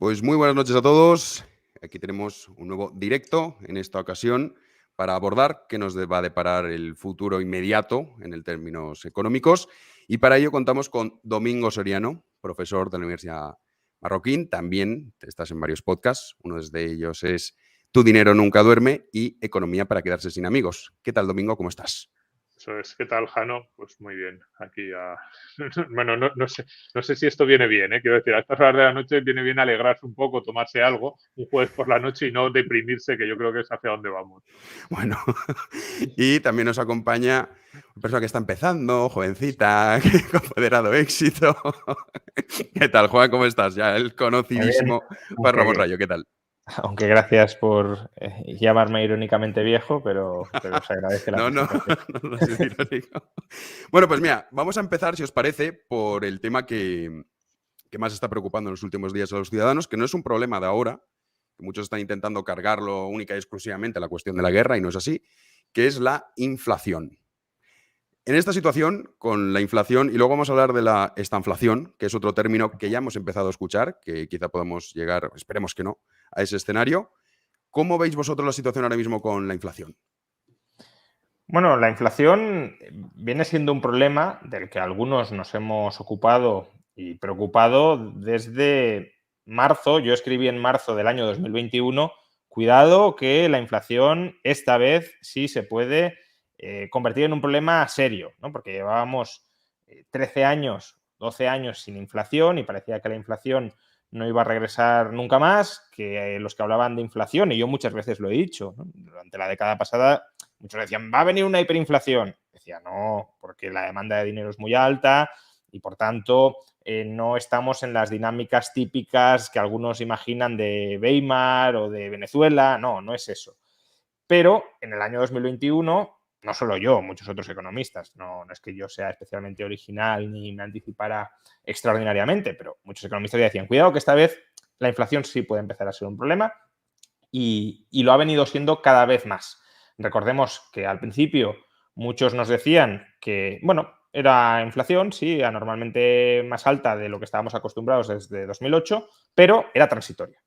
Pues muy buenas noches a todos. Aquí tenemos un nuevo directo en esta ocasión para abordar qué nos va a deparar el futuro inmediato en el términos económicos. Y para ello contamos con Domingo Soriano, profesor de la Universidad Marroquín. También estás en varios podcasts. Uno de ellos es Tu dinero nunca duerme y Economía para quedarse sin amigos. ¿Qué tal, Domingo? ¿Cómo estás? Eso es. ¿Qué tal, Jano? Pues muy bien. Aquí bueno, no sé si esto viene bien, ¿eh? Quiero decir, a estas horas de la noche viene bien alegrarse un poco, tomarse algo un jueves por la noche y no deprimirse, que yo creo que es hacia donde vamos. Bueno, y también nos acompaña una persona que está empezando, jovencita, con moderado éxito. ¿Qué tal, Juan? ¿Cómo estás? Ya el Muy bien, conocidísimo Juan Ramón aunque, Rayo, ¿qué tal? aunque gracias por llamarme irónicamente viejo, pero se agradece la No, presentación. no es irónico. Bueno, pues mira, vamos a empezar, si os parece, por el tema que más está preocupando en los últimos días a los ciudadanos, que no es un problema de ahora, que muchos están intentando cargarlo única y exclusivamente a la cuestión de la guerra, y no es así, que es la inflación. En esta situación, con la inflación, y luego vamos a hablar de la estanflación, que es otro término que ya hemos empezado a escuchar, que quizá podamos llegar, esperemos que no, a ese escenario. ¿Cómo veis vosotros la situación ahora mismo con la inflación? Bueno, la inflación viene siendo un problema del que algunos nos hemos ocupado y preocupado desde marzo. Yo escribí en marzo del año 2021, cuidado que la inflación esta vez sí se puede convertir en un problema serio, ¿no? Porque llevábamos 13 años, 12 años sin inflación y parecía que la inflación no iba a regresar nunca más, que los que hablaban de inflación, y yo muchas veces lo he dicho, ¿no? Durante la década pasada muchos decían, va a venir una hiperinflación. Decía, no, porque la demanda de dinero es muy alta y por tanto no estamos en las dinámicas típicas que algunos imaginan de Weimar o de Venezuela. No, no es eso. Pero en el año 2021, no solo yo, muchos otros economistas, no es que yo sea especialmente original ni me anticipara extraordinariamente, pero muchos economistas ya decían, cuidado que esta vez la inflación sí puede empezar a ser un problema y lo ha venido siendo cada vez más. Recordemos que al principio muchos nos decían que, bueno, era inflación, sí, anormalmente más alta de lo que estábamos acostumbrados desde 2008, pero era transitoria.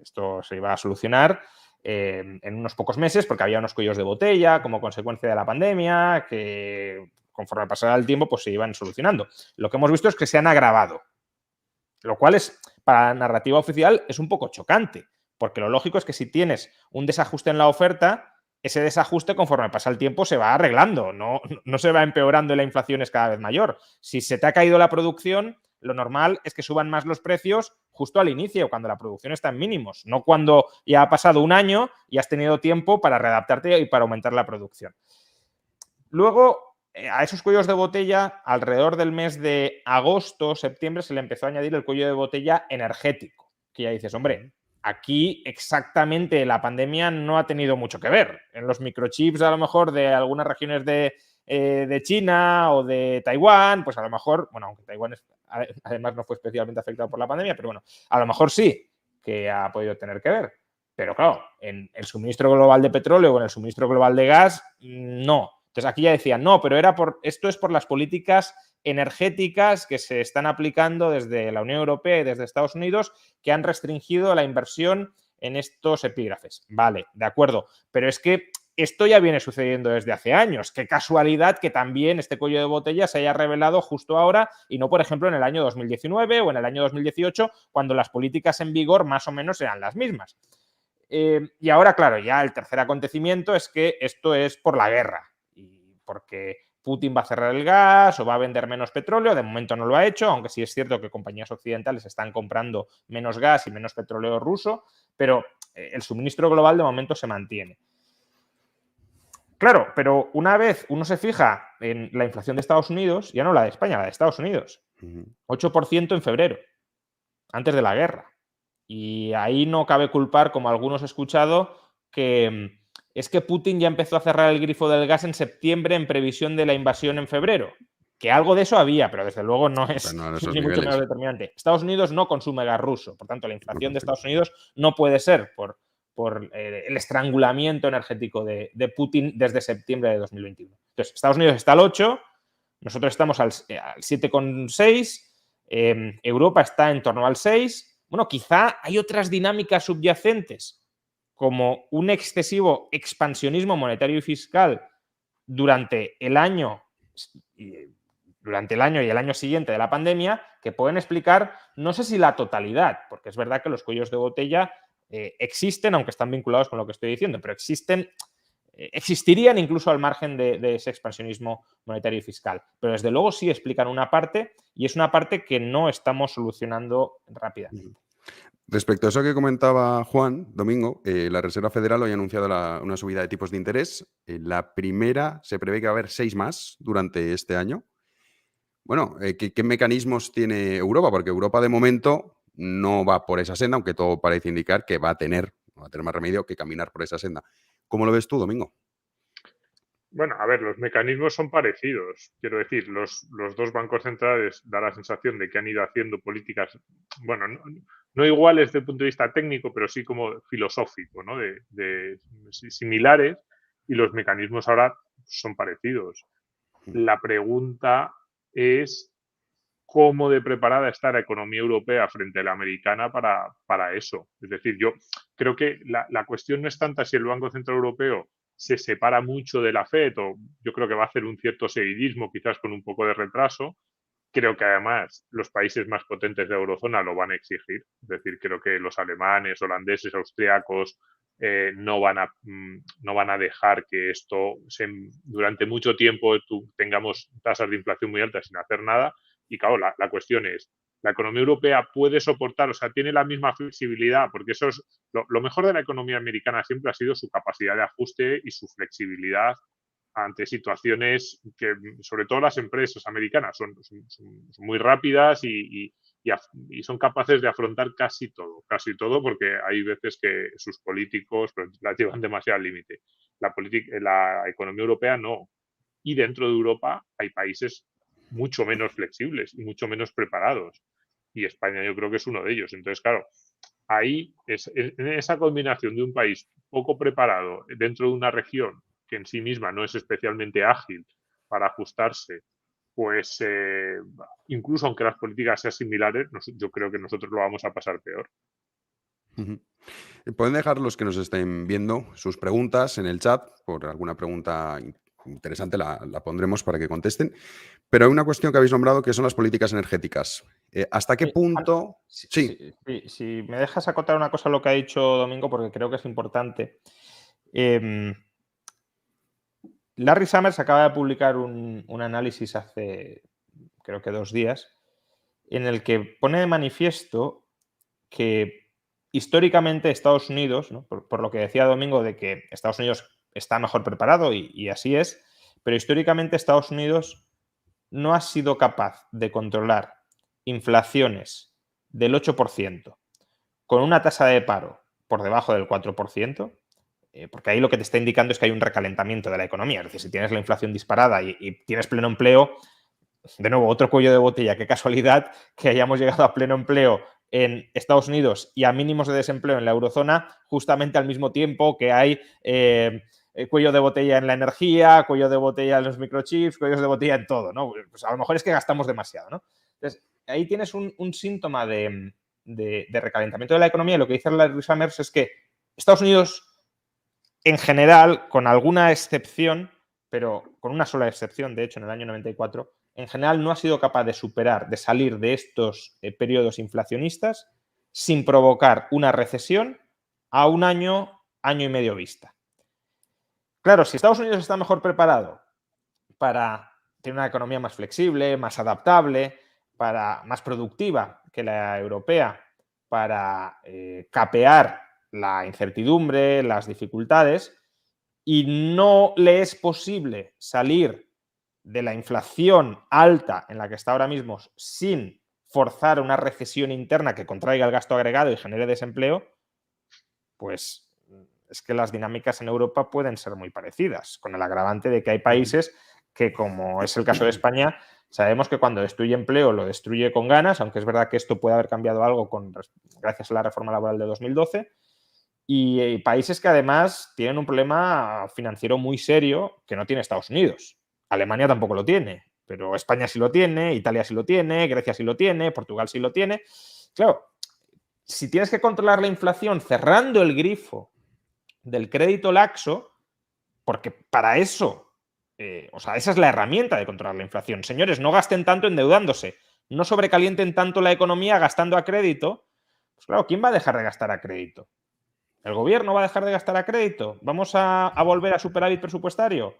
Esto se iba a solucionar en unos pocos meses porque había unos cuellos de botella como consecuencia de la pandemia que conforme pasara el tiempo pues se iban solucionando. Lo que hemos visto es que se han agravado, lo cual es, para la narrativa oficial, es un poco chocante, porque lo lógico es que si tienes un desajuste en la oferta, ese desajuste conforme pasa el tiempo se va arreglando, no se va empeorando y la inflación es cada vez mayor. Si se te ha caído la producción, lo normal es que suban más los precios justo al inicio, cuando la producción está en mínimos, no cuando ya ha pasado un año y has tenido tiempo para readaptarte y para aumentar la producción. Luego, a esos cuellos de botella, alrededor del mes de agosto, septiembre, se le empezó a añadir el cuello de botella energético, que ya dices, hombre, aquí exactamente la pandemia no ha tenido mucho que ver. En los microchips, a lo mejor, de algunas regiones de China o de Taiwán, pues a lo mejor, bueno, aunque Taiwán además no fue especialmente afectado por la pandemia, pero bueno, a lo mejor sí que ha podido tener que ver. Pero claro, en el suministro global de petróleo o en el suministro global de gas, no. Entonces aquí ya decían, no, pero esto es por las políticas energéticas que se están aplicando desde la Unión Europea y desde Estados Unidos que han restringido la inversión en estos epígrafes. Vale, de acuerdo, pero es que esto ya viene sucediendo desde hace años. Qué casualidad que también este cuello de botella se haya revelado justo ahora y no, por ejemplo, en el año 2019 o en el año 2018, cuando las políticas en vigor más o menos eran las mismas. Y ahora, claro, ya el tercer acontecimiento es que esto es por la guerra y porque Putin va a cerrar el gas o va a vender menos petróleo. De momento no lo ha hecho, aunque sí es cierto que compañías occidentales están comprando menos gas y menos petróleo ruso, pero el suministro global de momento se mantiene. Claro, pero una vez uno se fija en la inflación de Estados Unidos, ya no la de España, la de Estados Unidos, 8% en febrero, antes de la guerra. Y ahí no cabe culpar, como algunos he escuchado, que es que Putin ya empezó a cerrar el grifo del gas en septiembre en previsión de la invasión en febrero. Que algo de eso había, pero desde luego no es No a esos ni mucho menos niveles. determinante. Estados Unidos no consume gas ruso, por tanto la inflación de Estados Unidos no puede ser por el estrangulamiento energético de Putin desde septiembre de 2021. Entonces, Estados Unidos está al 8, nosotros estamos al 7,6, Europa está en torno al 6, bueno, quizá hay otras dinámicas subyacentes, como un excesivo expansionismo monetario y fiscal durante el año y el año siguiente de la pandemia, que pueden explicar, no sé si la totalidad, porque es verdad que los cuellos de botella existen, aunque están vinculados con lo que estoy diciendo, pero existirían incluso al margen de ese expansionismo monetario y fiscal. Pero desde luego sí explican una parte, y es una parte que no estamos solucionando rápidamente. Respecto a eso que comentaba Juan, Domingo, la Reserva Federal hoy ha anunciado una subida de tipos de interés. La primera se prevé que va a haber 6 más durante este año. Bueno, ¿qué mecanismos tiene Europa? Porque Europa de momento no va por esa senda, aunque todo parece indicar que va a tener más remedio que caminar por esa senda. ¿Cómo lo ves tú, Domingo? Bueno, a ver, los mecanismos son parecidos. Quiero decir, los dos bancos centrales da la sensación de que han ido haciendo políticas, bueno, no iguales desde el punto de vista técnico, pero sí como filosófico, ¿no? Similares, y los mecanismos ahora son parecidos. La pregunta es cómo de preparada está la economía europea frente a la americana para eso. Es decir, yo creo que la cuestión no es tanta si el Banco Central Europeo se separa mucho de la FED, o yo creo que va a hacer un cierto seguidismo, quizás con un poco de retraso. Creo que además los países más potentes de la eurozona lo van a exigir. Es decir, creo que los alemanes, holandeses, austriacos no van a dejar que esto durante mucho tiempo tengamos tasas de inflación muy altas sin hacer nada. Y claro, la cuestión es, ¿la economía europea puede soportar, o sea, tiene la misma flexibilidad? Porque eso es lo mejor de la economía americana, siempre ha sido su capacidad de ajuste y su flexibilidad ante situaciones que, sobre todo las empresas americanas, son muy rápidas y son capaces de afrontar casi todo, porque hay veces que sus políticos las llevan demasiado al límite. La economía europea no. Y dentro de Europa hay países mucho menos flexibles y mucho menos preparados. Y España yo creo que es uno de ellos. Entonces, claro, ahí en esa combinación de un país poco preparado dentro de una región que en sí misma no es especialmente ágil para ajustarse, pues incluso aunque las políticas sean similares, yo creo que nosotros lo vamos a pasar peor. Pueden dejar los que nos estén viendo sus preguntas en el chat. Por alguna pregunta interesante la pondremos para que contesten. Pero hay una cuestión que habéis nombrado, que son las políticas energéticas. ¿Hasta qué punto? Sí. Si me dejas acotar una cosa a lo que ha dicho Domingo, porque creo que es importante. Larry Summers acaba de publicar un análisis hace, creo que 2 días, en el que pone de manifiesto que históricamente Estados Unidos, ¿no? por lo que decía Domingo de que Estados Unidos está mejor preparado, y así es, pero históricamente Estados Unidos no ha sido capaz de controlar inflaciones del 8% con una tasa de paro por debajo del 4%, porque ahí lo que te está indicando es que hay un recalentamiento de la economía. Es decir, si tienes la inflación disparada y tienes pleno empleo, de nuevo, otro cuello de botella. Qué casualidad que hayamos llegado a pleno empleo en Estados Unidos y a mínimos de desempleo en la eurozona, justamente al mismo tiempo que hay cuello de botella en la energía, cuello de botella en los microchips, cuellos de botella en todo, ¿no? Pues a lo mejor es que gastamos demasiado, ¿no? Entonces, ahí tienes un síntoma de recalentamiento de la economía, y lo que dice Larry Summers es que Estados Unidos, en general, con alguna excepción, pero con una sola excepción, de hecho, en el año 94, en general no ha sido capaz de superar, de salir de estos periodos inflacionistas sin provocar una recesión a un año, año y medio vista. Claro, si Estados Unidos está mejor preparado para tener una economía más flexible, más adaptable, más productiva que la europea, para capear la incertidumbre, las dificultades, y no le es posible salir de la inflación alta en la que está ahora mismo sin forzar una recesión interna que contraiga el gasto agregado y genere desempleo, pues es que las dinámicas en Europa pueden ser muy parecidas, con el agravante de que hay países que, como es el caso de España, sabemos que cuando destruye empleo lo destruye con ganas, aunque es verdad que esto puede haber cambiado algo gracias a la reforma laboral de 2012, y países que además tienen un problema financiero muy serio que no tiene Estados Unidos. Alemania tampoco lo tiene, pero España sí lo tiene, Italia sí lo tiene, Grecia sí lo tiene, Portugal sí lo tiene. Claro, si tienes que controlar la inflación cerrando el grifo del crédito laxo, porque para eso, esa es la herramienta de controlar la inflación. Señores, no gasten tanto endeudándose, no sobrecalienten tanto la economía gastando a crédito. Pues claro, ¿quién va a dejar de gastar a crédito? ¿El gobierno va a dejar de gastar a crédito? ¿Vamos a volver a superávit presupuestario?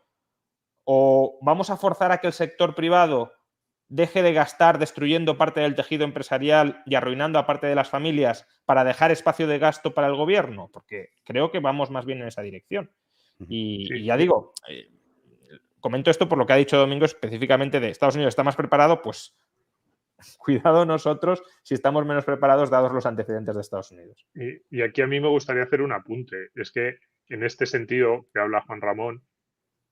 ¿O vamos a forzar a que el sector privado deje de gastar destruyendo parte del tejido empresarial y arruinando a parte de las familias para dejar espacio de gasto para el gobierno? Porque creo que vamos más bien en esa dirección. Y ya digo, comento esto por lo que ha dicho Domingo específicamente de Estados Unidos está más preparado, pues cuidado nosotros si estamos menos preparados dados los antecedentes de Estados Unidos. Y aquí a mí me gustaría hacer un apunte. Es que en este sentido que habla Juan Ramón,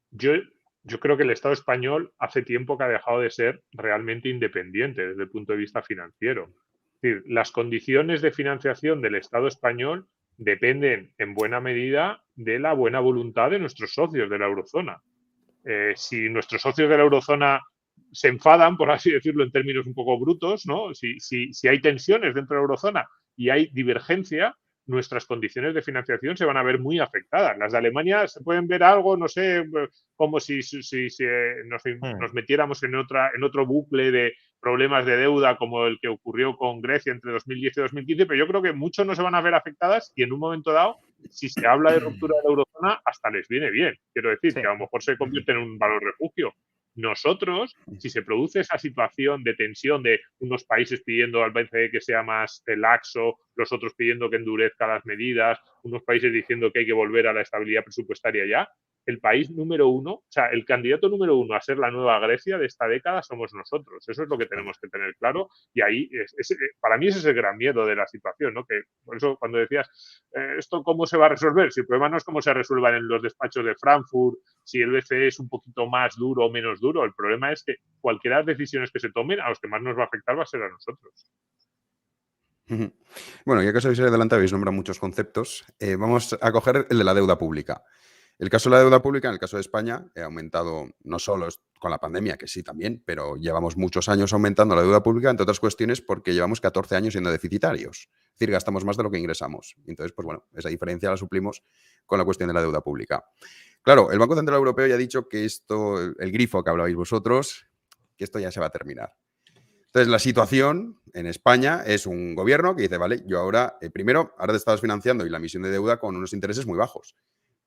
yo creo que el Estado español hace tiempo que ha dejado de ser realmente independiente desde el punto de vista financiero. Es decir, las condiciones de financiación del Estado español dependen en buena medida de la buena voluntad de nuestros socios de la eurozona. Si nuestros socios de la eurozona se enfadan, por así decirlo en términos un poco brutos, ¿no? Si hay tensiones dentro de la eurozona y hay divergencia, nuestras condiciones de financiación se van a ver muy afectadas. Las de Alemania se pueden ver algo, no sé, como si nos metiéramos en otro bucle de problemas de deuda como el que ocurrió con Grecia entre 2010 y 2015, pero yo creo que muchos no se van a ver afectadas y en un momento dado, si se habla de ruptura de la eurozona, hasta les viene bien. Quiero decir, que a lo mejor se convierte en un valor refugio. Nosotros, si se produce esa situación de tensión de unos países pidiendo al BCE que sea más laxo, los otros pidiendo que endurezca las medidas, unos países diciendo que hay que volver a la estabilidad presupuestaria ya, el país número uno, o sea, el candidato número uno a ser la nueva Grecia de esta década somos nosotros. Eso es lo que tenemos que tener claro y ahí, para mí ese es el gran miedo de la situación, ¿no? Que por eso cuando decías, ¿esto cómo se va a resolver? Si el problema no es cómo se resuelvan en los despachos de Frankfurt, si el BCE es un poquito más duro o menos duro, el problema es que cualquiera de las decisiones que se tomen, a los que más nos va a afectar va a ser a nosotros. Bueno, ya que os habéis adelantado, habéis nombrado muchos conceptos, vamos a coger el de la deuda pública. El caso de la deuda pública, en el caso de España, ha aumentado no solo con la pandemia, que sí también, pero llevamos muchos años aumentando la deuda pública, entre otras cuestiones porque llevamos 14 años siendo deficitarios. Es decir, gastamos más de lo que ingresamos. Entonces, pues bueno, esa diferencia la suplimos con la cuestión de la deuda pública. Claro, el Banco Central Europeo ya ha dicho que esto, el grifo que hablabais vosotros, que esto ya se va a terminar. Entonces, la situación en España es un gobierno que dice, vale, yo ahora, primero, ahora te estás financiando y la emisión de deuda con unos intereses muy bajos.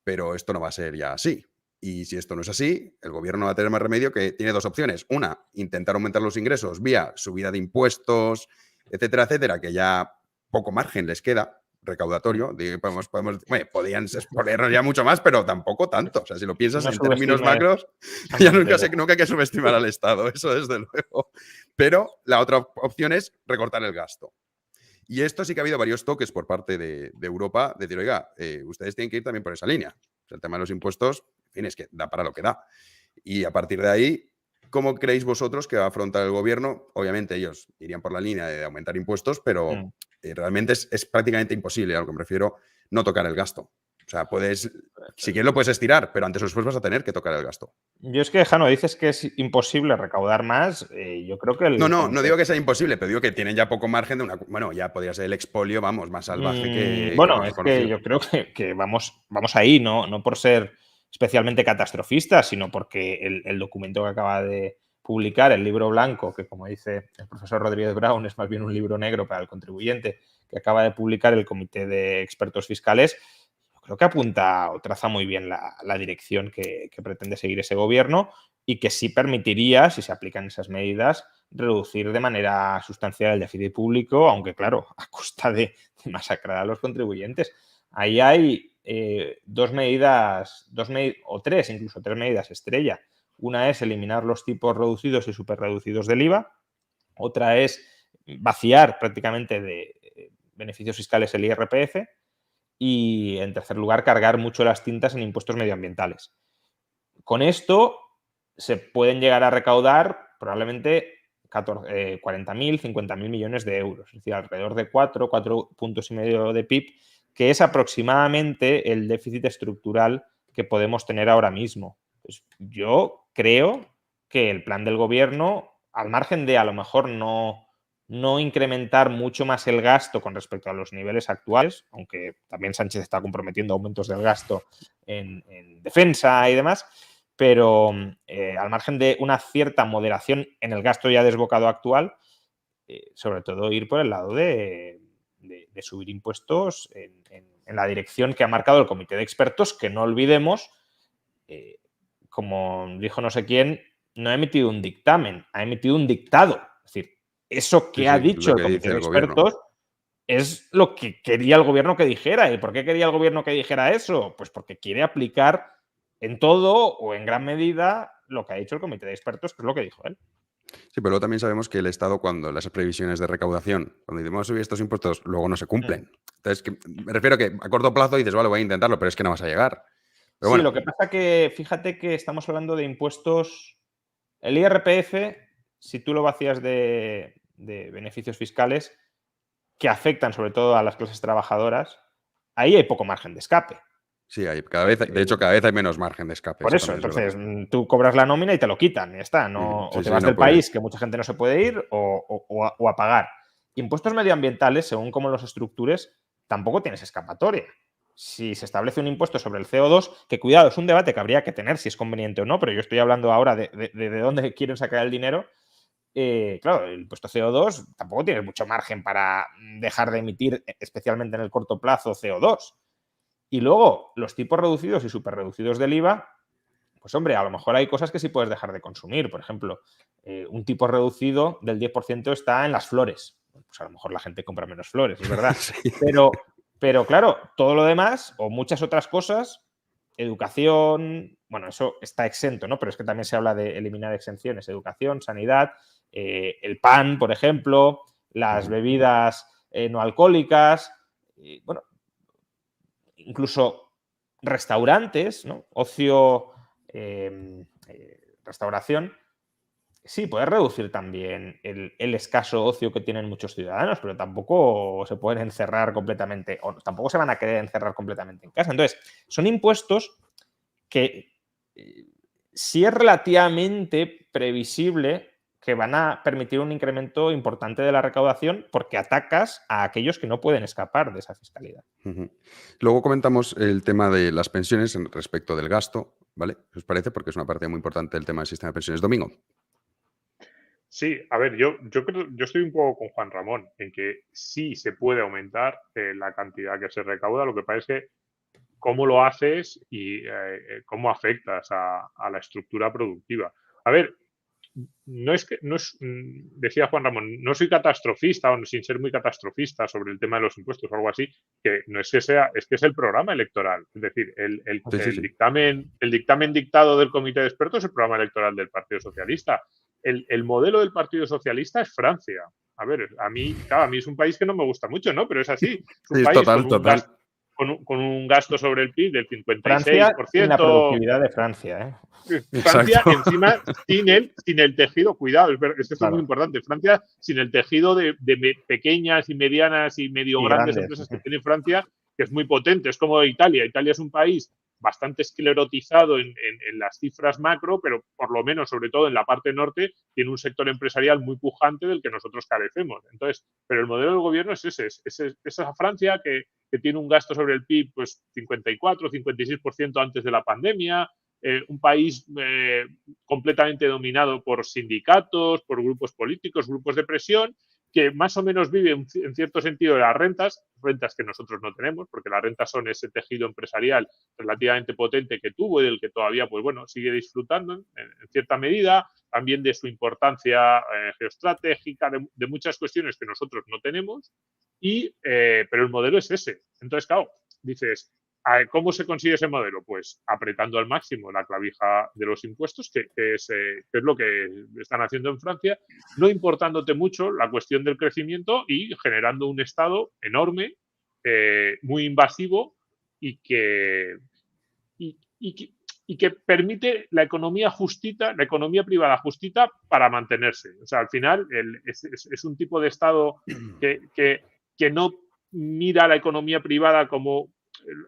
Pero esto no va a ser ya así. Y si esto no es así, el gobierno va a tener más remedio que tiene dos opciones. Una, intentar aumentar los ingresos vía subida de impuestos, etcétera, etcétera, que ya poco margen les queda recaudatorio. Podían exponernos ya mucho más, pero tampoco tanto. O sea, si lo piensas en términos macros, ya nunca hay que subestimar al Estado, eso desde luego. Pero la otra opción es recortar el gasto. Y esto sí que ha habido varios toques por parte de Europa de decir, oiga, ustedes tienen que ir también por esa línea. O sea, el tema de los impuestos, en fin, es que da para lo que da. Y a partir de ahí, ¿cómo creéis vosotros que va a afrontar el gobierno? Obviamente ellos irían por la línea de aumentar impuestos, pero realmente es prácticamente imposible, a lo que me refiero, no tocar el gasto. O sea, si quieres lo puedes estirar, pero antes o después vas a tener que tocar el gasto. Yo es que, Jano, dices que es imposible recaudar más. Yo creo que No digo que sea imposible, pero digo que tienen ya poco margen de una... Bueno, ya podría ser el expolio, vamos, más salvaje que... Bueno, es que yo creo que vamos ahí, no por ser especialmente catastrofistas, sino porque el documento que acaba de publicar, el libro blanco, que como dice el profesor Rodríguez Brown, es más bien un libro negro para el contribuyente, que acaba de publicar el Comité de Expertos Fiscales, creo que apunta o traza muy bien la dirección que pretende seguir ese gobierno y que sí permitiría, si se aplican esas medidas, reducir de manera sustancial el déficit público, aunque claro, a costa de masacrar a los contribuyentes. Ahí hay tres medidas estrella. Una es eliminar los tipos reducidos y superreducidos del IVA. Otra es vaciar prácticamente de beneficios fiscales el IRPF. Y, en tercer lugar, cargar mucho las tintas en impuestos medioambientales. Con esto se pueden llegar a recaudar probablemente 40.000, 50.000 millones de euros, es decir, alrededor de 4 puntos y medio de PIB, que es aproximadamente el déficit estructural que podemos tener ahora mismo. Pues yo creo que el plan del gobierno, al margen de a lo mejor no no incrementar mucho más el gasto con respecto a los niveles actuales, aunque también Sánchez está comprometiendo aumentos del gasto en defensa y demás, pero al margen de una cierta moderación en el gasto ya desbocado actual, sobre todo ir por el lado de subir impuestos en la dirección que ha marcado el comité de expertos, que no olvidemos, como dijo no sé quién, no ha emitido un dictamen, ha emitido un dictado. Es decir, eso que ha dicho el comité de expertos es lo que quería el gobierno que dijera. ¿Y por qué quería el gobierno que dijera eso? Pues porque quiere aplicar en todo o en gran medida lo que ha dicho el comité de expertos, que es lo que dijo él. Sí, pero luego también sabemos que el Estado, cuando las previsiones de recaudación, cuando decimos subir estos impuestos, luego no se cumplen. Entonces, me refiero que a corto plazo dices, vale, voy a intentarlo, pero es que no vas a llegar. Pero sí, bueno. Lo que pasa que, fíjate que estamos hablando de impuestos. El IRPF, si tú lo vacías de beneficios fiscales que afectan sobre todo a las clases trabajadoras, ahí hay poco margen de escape. Sí, de hecho, cada vez hay menos margen de escape. Por eso, entonces tú cobras la nómina y te lo quitan, ya está. No, sí, o te vas del país, que mucha gente no se puede ir, o a pagar. Impuestos medioambientales, según cómo los estructures, tampoco tienes escapatoria. Si se establece un impuesto sobre el CO2, que cuidado, es un debate que habría que tener si es conveniente o no, pero yo estoy hablando ahora de dónde quieren sacar el dinero. Claro, el impuesto CO2 tampoco tienes mucho margen para dejar de emitir, especialmente en el corto plazo, CO2. Y luego, los tipos reducidos y súper reducidos del IVA, pues hombre, a lo mejor hay cosas que sí puedes dejar de consumir. Por ejemplo, un tipo reducido del 10% está en las flores. Pues a lo mejor la gente compra menos flores, es verdad. Sí. Pero claro, todo lo demás o muchas otras cosas, educación, bueno, eso está exento, ¿no? Pero es que también se habla de eliminar exenciones, educación, sanidad, el pan, por ejemplo, las bebidas no alcohólicas, bueno, incluso restaurantes, ¿no? Ocio, restauración. Sí, puedes reducir también el escaso ocio que tienen muchos ciudadanos, pero tampoco se pueden encerrar completamente, o tampoco se van a querer encerrar completamente en casa. Entonces, son impuestos que sí es relativamente previsible que van a permitir un incremento importante de la recaudación porque atacas a aquellos que no pueden escapar de esa fiscalidad. Luego comentamos el tema de las pensiones respecto del gasto, ¿vale? ¿Os parece? Porque es una parte muy importante del tema del sistema de pensiones. Domingo. Sí, a ver, yo estoy un poco con Juan Ramón en que sí se puede aumentar la cantidad que se recauda. Lo que pasa es que cómo lo haces y cómo afectas a la estructura productiva. A ver, decía Juan Ramón, no soy catastrofista o sin ser muy catastrofista sobre el tema de los impuestos o algo así, que no es que sea, es que es el programa electoral. Es decir, Sí. dictamen dictado del comité de expertos es el programa electoral del Partido Socialista. El modelo del Partido Socialista es Francia. A ver, a mí es un país que no me gusta mucho, ¿no? Pero es así. Es un Sí, país total. con un gasto sobre el PIB del 56%. Francia sin la productividad de Francia, Francia, Exacto. encima, sin el tejido, cuidado, es que esto Claro. es muy importante. Francia, sin el tejido de pequeñas y medianas y medio grandes empresas que tiene Francia, que es muy potente. Es como Italia. Italia es un país bastante esclerotizado en las cifras macro, pero por lo menos, sobre todo en la parte norte, tiene un sector empresarial muy pujante del que nosotros carecemos. Entonces, pero el modelo del gobierno es ese, es esa Francia que tiene un gasto sobre el PIB pues 54, 56% antes de la pandemia, un país completamente dominado por sindicatos, por grupos políticos, grupos de presión, que más o menos vive en cierto sentido de las rentas que nosotros no tenemos, porque las rentas son ese tejido empresarial relativamente potente que tuvo y del que todavía, pues bueno, sigue disfrutando en cierta medida, también de su importancia geoestratégica, de muchas cuestiones que nosotros no tenemos, pero el modelo es ese. Entonces, claro, dices, ¿cómo se consigue ese modelo? Pues apretando al máximo la clavija de los impuestos, que es lo que están haciendo en Francia, no importándote mucho la cuestión del crecimiento y generando un Estado enorme, muy invasivo y que permite la economía justita, la economía privada justita para mantenerse. O sea, al final es un tipo de Estado que no mira la economía privada como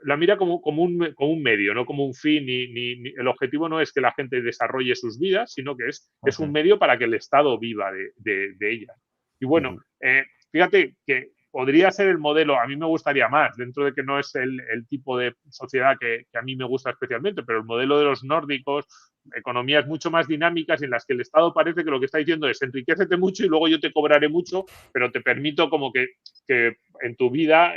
la mira como un medio, no como un fin, ni el objetivo no es que la gente desarrolle sus vidas, sino que es un medio para que el Estado viva de ella. Y bueno, Fíjate que podría ser el modelo, a mí me gustaría más, dentro de que no es el tipo de sociedad que a mí me gusta especialmente, pero el modelo de los nórdicos, economías mucho más dinámicas en las que el Estado parece que lo que está diciendo es enriquécete mucho y luego yo te cobraré mucho, pero te permito como que en tu vida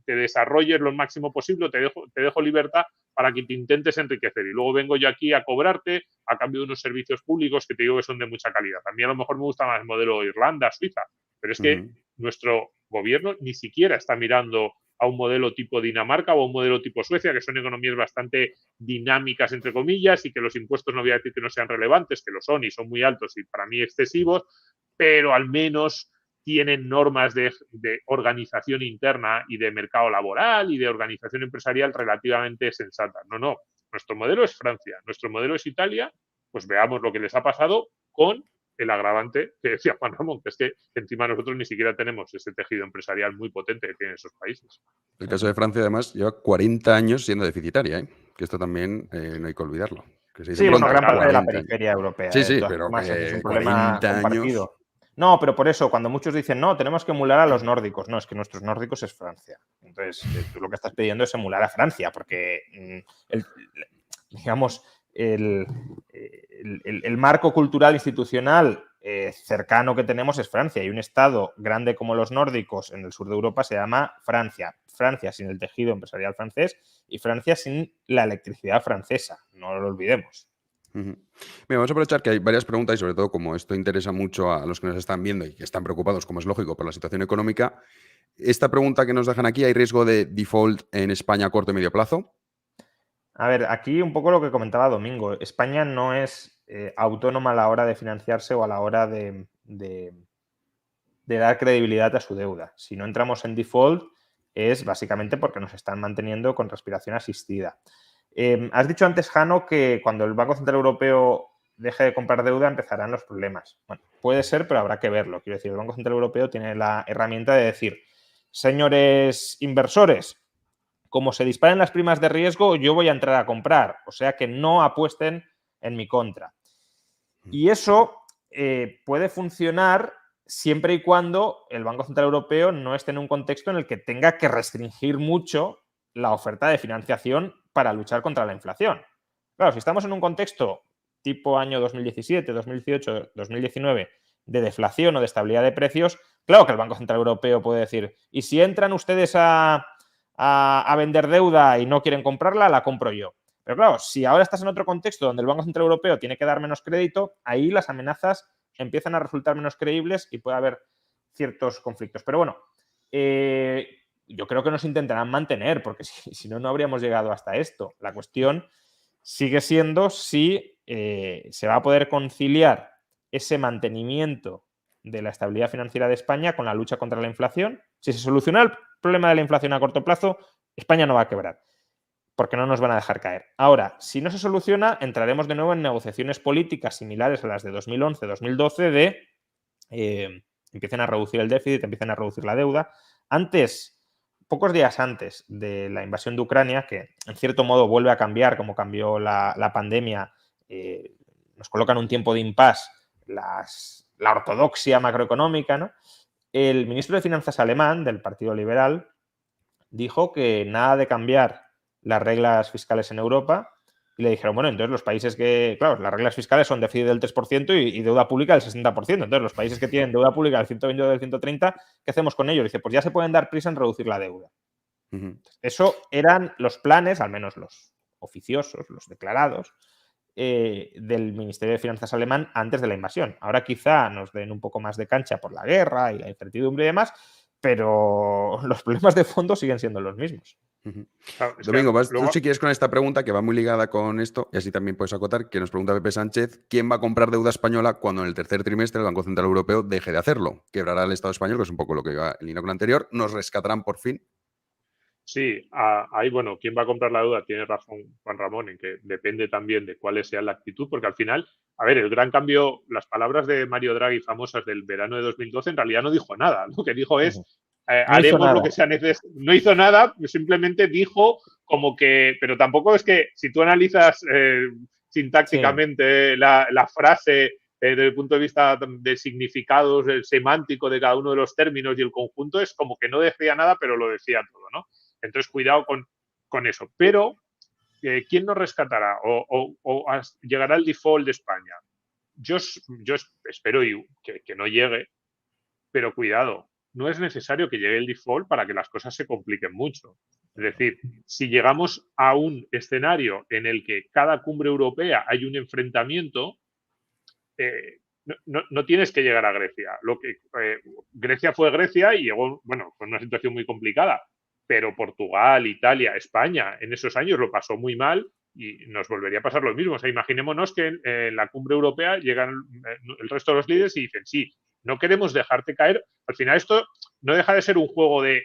te desarrolles lo máximo posible, te dejo libertad para que te intentes enriquecer y luego vengo yo aquí a cobrarte a cambio de unos servicios públicos que te digo que son de mucha calidad. A mí a lo mejor me gusta más el modelo Irlanda, Suiza, pero es que nuestro gobierno ni siquiera está mirando a un modelo tipo Dinamarca o a un modelo tipo Suecia, que son economías bastante dinámicas, entre comillas, y que los impuestos no voy a decir que no sean relevantes, que lo son y son muy altos y para mí excesivos, pero al menos tienen normas de organización interna y de mercado laboral y de organización empresarial relativamente sensatas. No. Nuestro modelo es Francia, nuestro modelo es Italia, pues veamos lo que les ha pasado con el agravante que decía Juan Ramón, que es que encima nosotros ni siquiera tenemos ese tejido empresarial muy potente que tienen esos países. El caso de Francia, además, lleva 40 años siendo deficitaria, ¿eh? Que esto también no hay que olvidarlo. Que se dice Sí, pronto, bueno, gran parte de la 40 periferia europea. Sí, De todas pero formas, es un 40 problema compartido. años. No, pero por eso, cuando muchos dicen, no, tenemos que emular a los nórdicos. No, es que nuestros nórdicos es Francia. Entonces, tú lo que estás pidiendo es emular a Francia, porque, digamos, el marco cultural institucional cercano que tenemos es Francia. Y un estado grande como los nórdicos en el sur de Europa se llama Francia. Francia sin el tejido empresarial francés y Francia sin la electricidad francesa. No lo olvidemos. Mira, vamos a aprovechar que hay varias preguntas y sobre todo como esto interesa mucho a los que nos están viendo y que están preocupados, como es lógico, por la situación económica. Esta pregunta que nos dejan aquí, ¿hay riesgo de default en España a corto y medio plazo? A ver, aquí un poco lo que comentaba Domingo. España no es autónoma a la hora de financiarse o a la hora de dar credibilidad a su deuda. Si no entramos en default es básicamente porque nos están manteniendo con respiración asistida. Has dicho antes, Jano, que cuando el Banco Central Europeo deje de comprar deuda empezarán los problemas. Bueno, puede ser, pero habrá que verlo. Quiero decir, el Banco Central Europeo tiene la herramienta de decir, señores inversores, como se disparen las primas de riesgo, yo voy a entrar a comprar. O sea que no apuesten en mi contra. Y eso puede funcionar siempre y cuando el Banco Central Europeo no esté en un contexto en el que tenga que restringir mucho la oferta de financiación para luchar contra la inflación. Claro, si estamos en un contexto tipo año 2017, 2018, 2019 de deflación o de estabilidad de precios, claro que el Banco Central Europeo puede decir, y si entran ustedes a vender deuda y no quieren comprarla, la compro yo. Pero claro, si ahora estás en otro contexto donde el Banco Central Europeo tiene que dar menos crédito, ahí las amenazas empiezan a resultar menos creíbles y puede haber ciertos conflictos. Pero bueno, yo creo que nos intentarán mantener, porque si no, no habríamos llegado hasta esto. La cuestión sigue siendo si se va a poder conciliar ese mantenimiento de la estabilidad financiera de España con la lucha contra la inflación. Si se soluciona el problema de la inflación a corto plazo, España no va a quebrar, porque no nos van a dejar caer. Ahora, si no se soluciona, entraremos de nuevo en negociaciones políticas similares a las de 2011-2012 de empiecen a reducir el déficit, empiecen a reducir la deuda. Pocos días antes de la invasión de Ucrania, que en cierto modo vuelve a cambiar como cambió la pandemia, nos colocan un tiempo de impasse la ortodoxia macroeconómica, ¿no? El ministro de Finanzas alemán del Partido Liberal dijo que nada de cambiar las reglas fiscales en Europa y le dijeron, bueno, entonces los países que, claro, las reglas fiscales son déficit del 3% y deuda pública del 60%. Entonces los países que tienen deuda pública del 120 o del 130, ¿qué hacemos con ellos? Dice, pues ya se pueden dar prisa en reducir la deuda. Eso eran los planes, al menos los oficiosos, los declarados, del Ministerio de Finanzas alemán antes de la invasión. Ahora quizá nos den un poco más de cancha por la guerra y la incertidumbre y demás, pero los problemas de fondo siguen siendo los mismos. Claro, Domingo, tú si quieres con esta pregunta que va muy ligada con esto, y así también puedes acotar, que nos pregunta Pepe Sánchez, ¿quién va a comprar deuda española cuando en el tercer trimestre el Banco Central Europeo deje de hacerlo? ¿Quebrará el Estado español, que es un poco lo que iba en línea con lo anterior? ¿Nos rescatarán por fin? Sí, ahí, bueno, ¿quién va a comprar la deuda? Tiene razón Juan Ramón en que depende también de cuál sea la actitud, porque al final, a ver, el gran cambio, las palabras de Mario Draghi famosas del verano de 2012 en realidad no dijo nada. Lo que dijo es, haremos lo que sea necesario. No hizo nada, simplemente dijo como que, pero tampoco es que si tú analizas sintácticamente la frase, desde el punto de vista de significados, el semántico de cada uno de los términos y el conjunto, es como que no decía nada, pero lo decía todo, ¿no? Entonces, cuidado con eso. Pero, ¿quién nos rescatará? ¿O llegará el default de España? Yo espero que no llegue, pero cuidado, no es necesario que llegue el default para que las cosas se compliquen mucho. Es decir, si llegamos a un escenario en el que cada cumbre europea hay un enfrentamiento, no tienes que llegar a Grecia. Grecia fue Grecia y llegó, bueno, con una situación muy complicada, pero Portugal, Italia, España en esos años lo pasó muy mal y nos volvería a pasar lo mismo. O sea, imaginémonos que en la cumbre europea llegan el resto de los líderes y dicen, sí, no queremos dejarte caer. Al final esto no deja de ser un juego de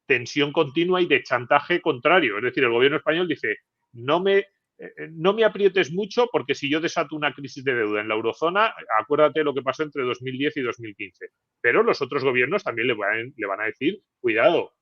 tensión continua y de chantaje contrario. Es decir, el gobierno español dice, no me aprietes mucho porque si yo desato una crisis de deuda en la eurozona, acuérdate lo que pasó entre 2010 y 2015. Pero los otros gobiernos también le van a decir, cuidado,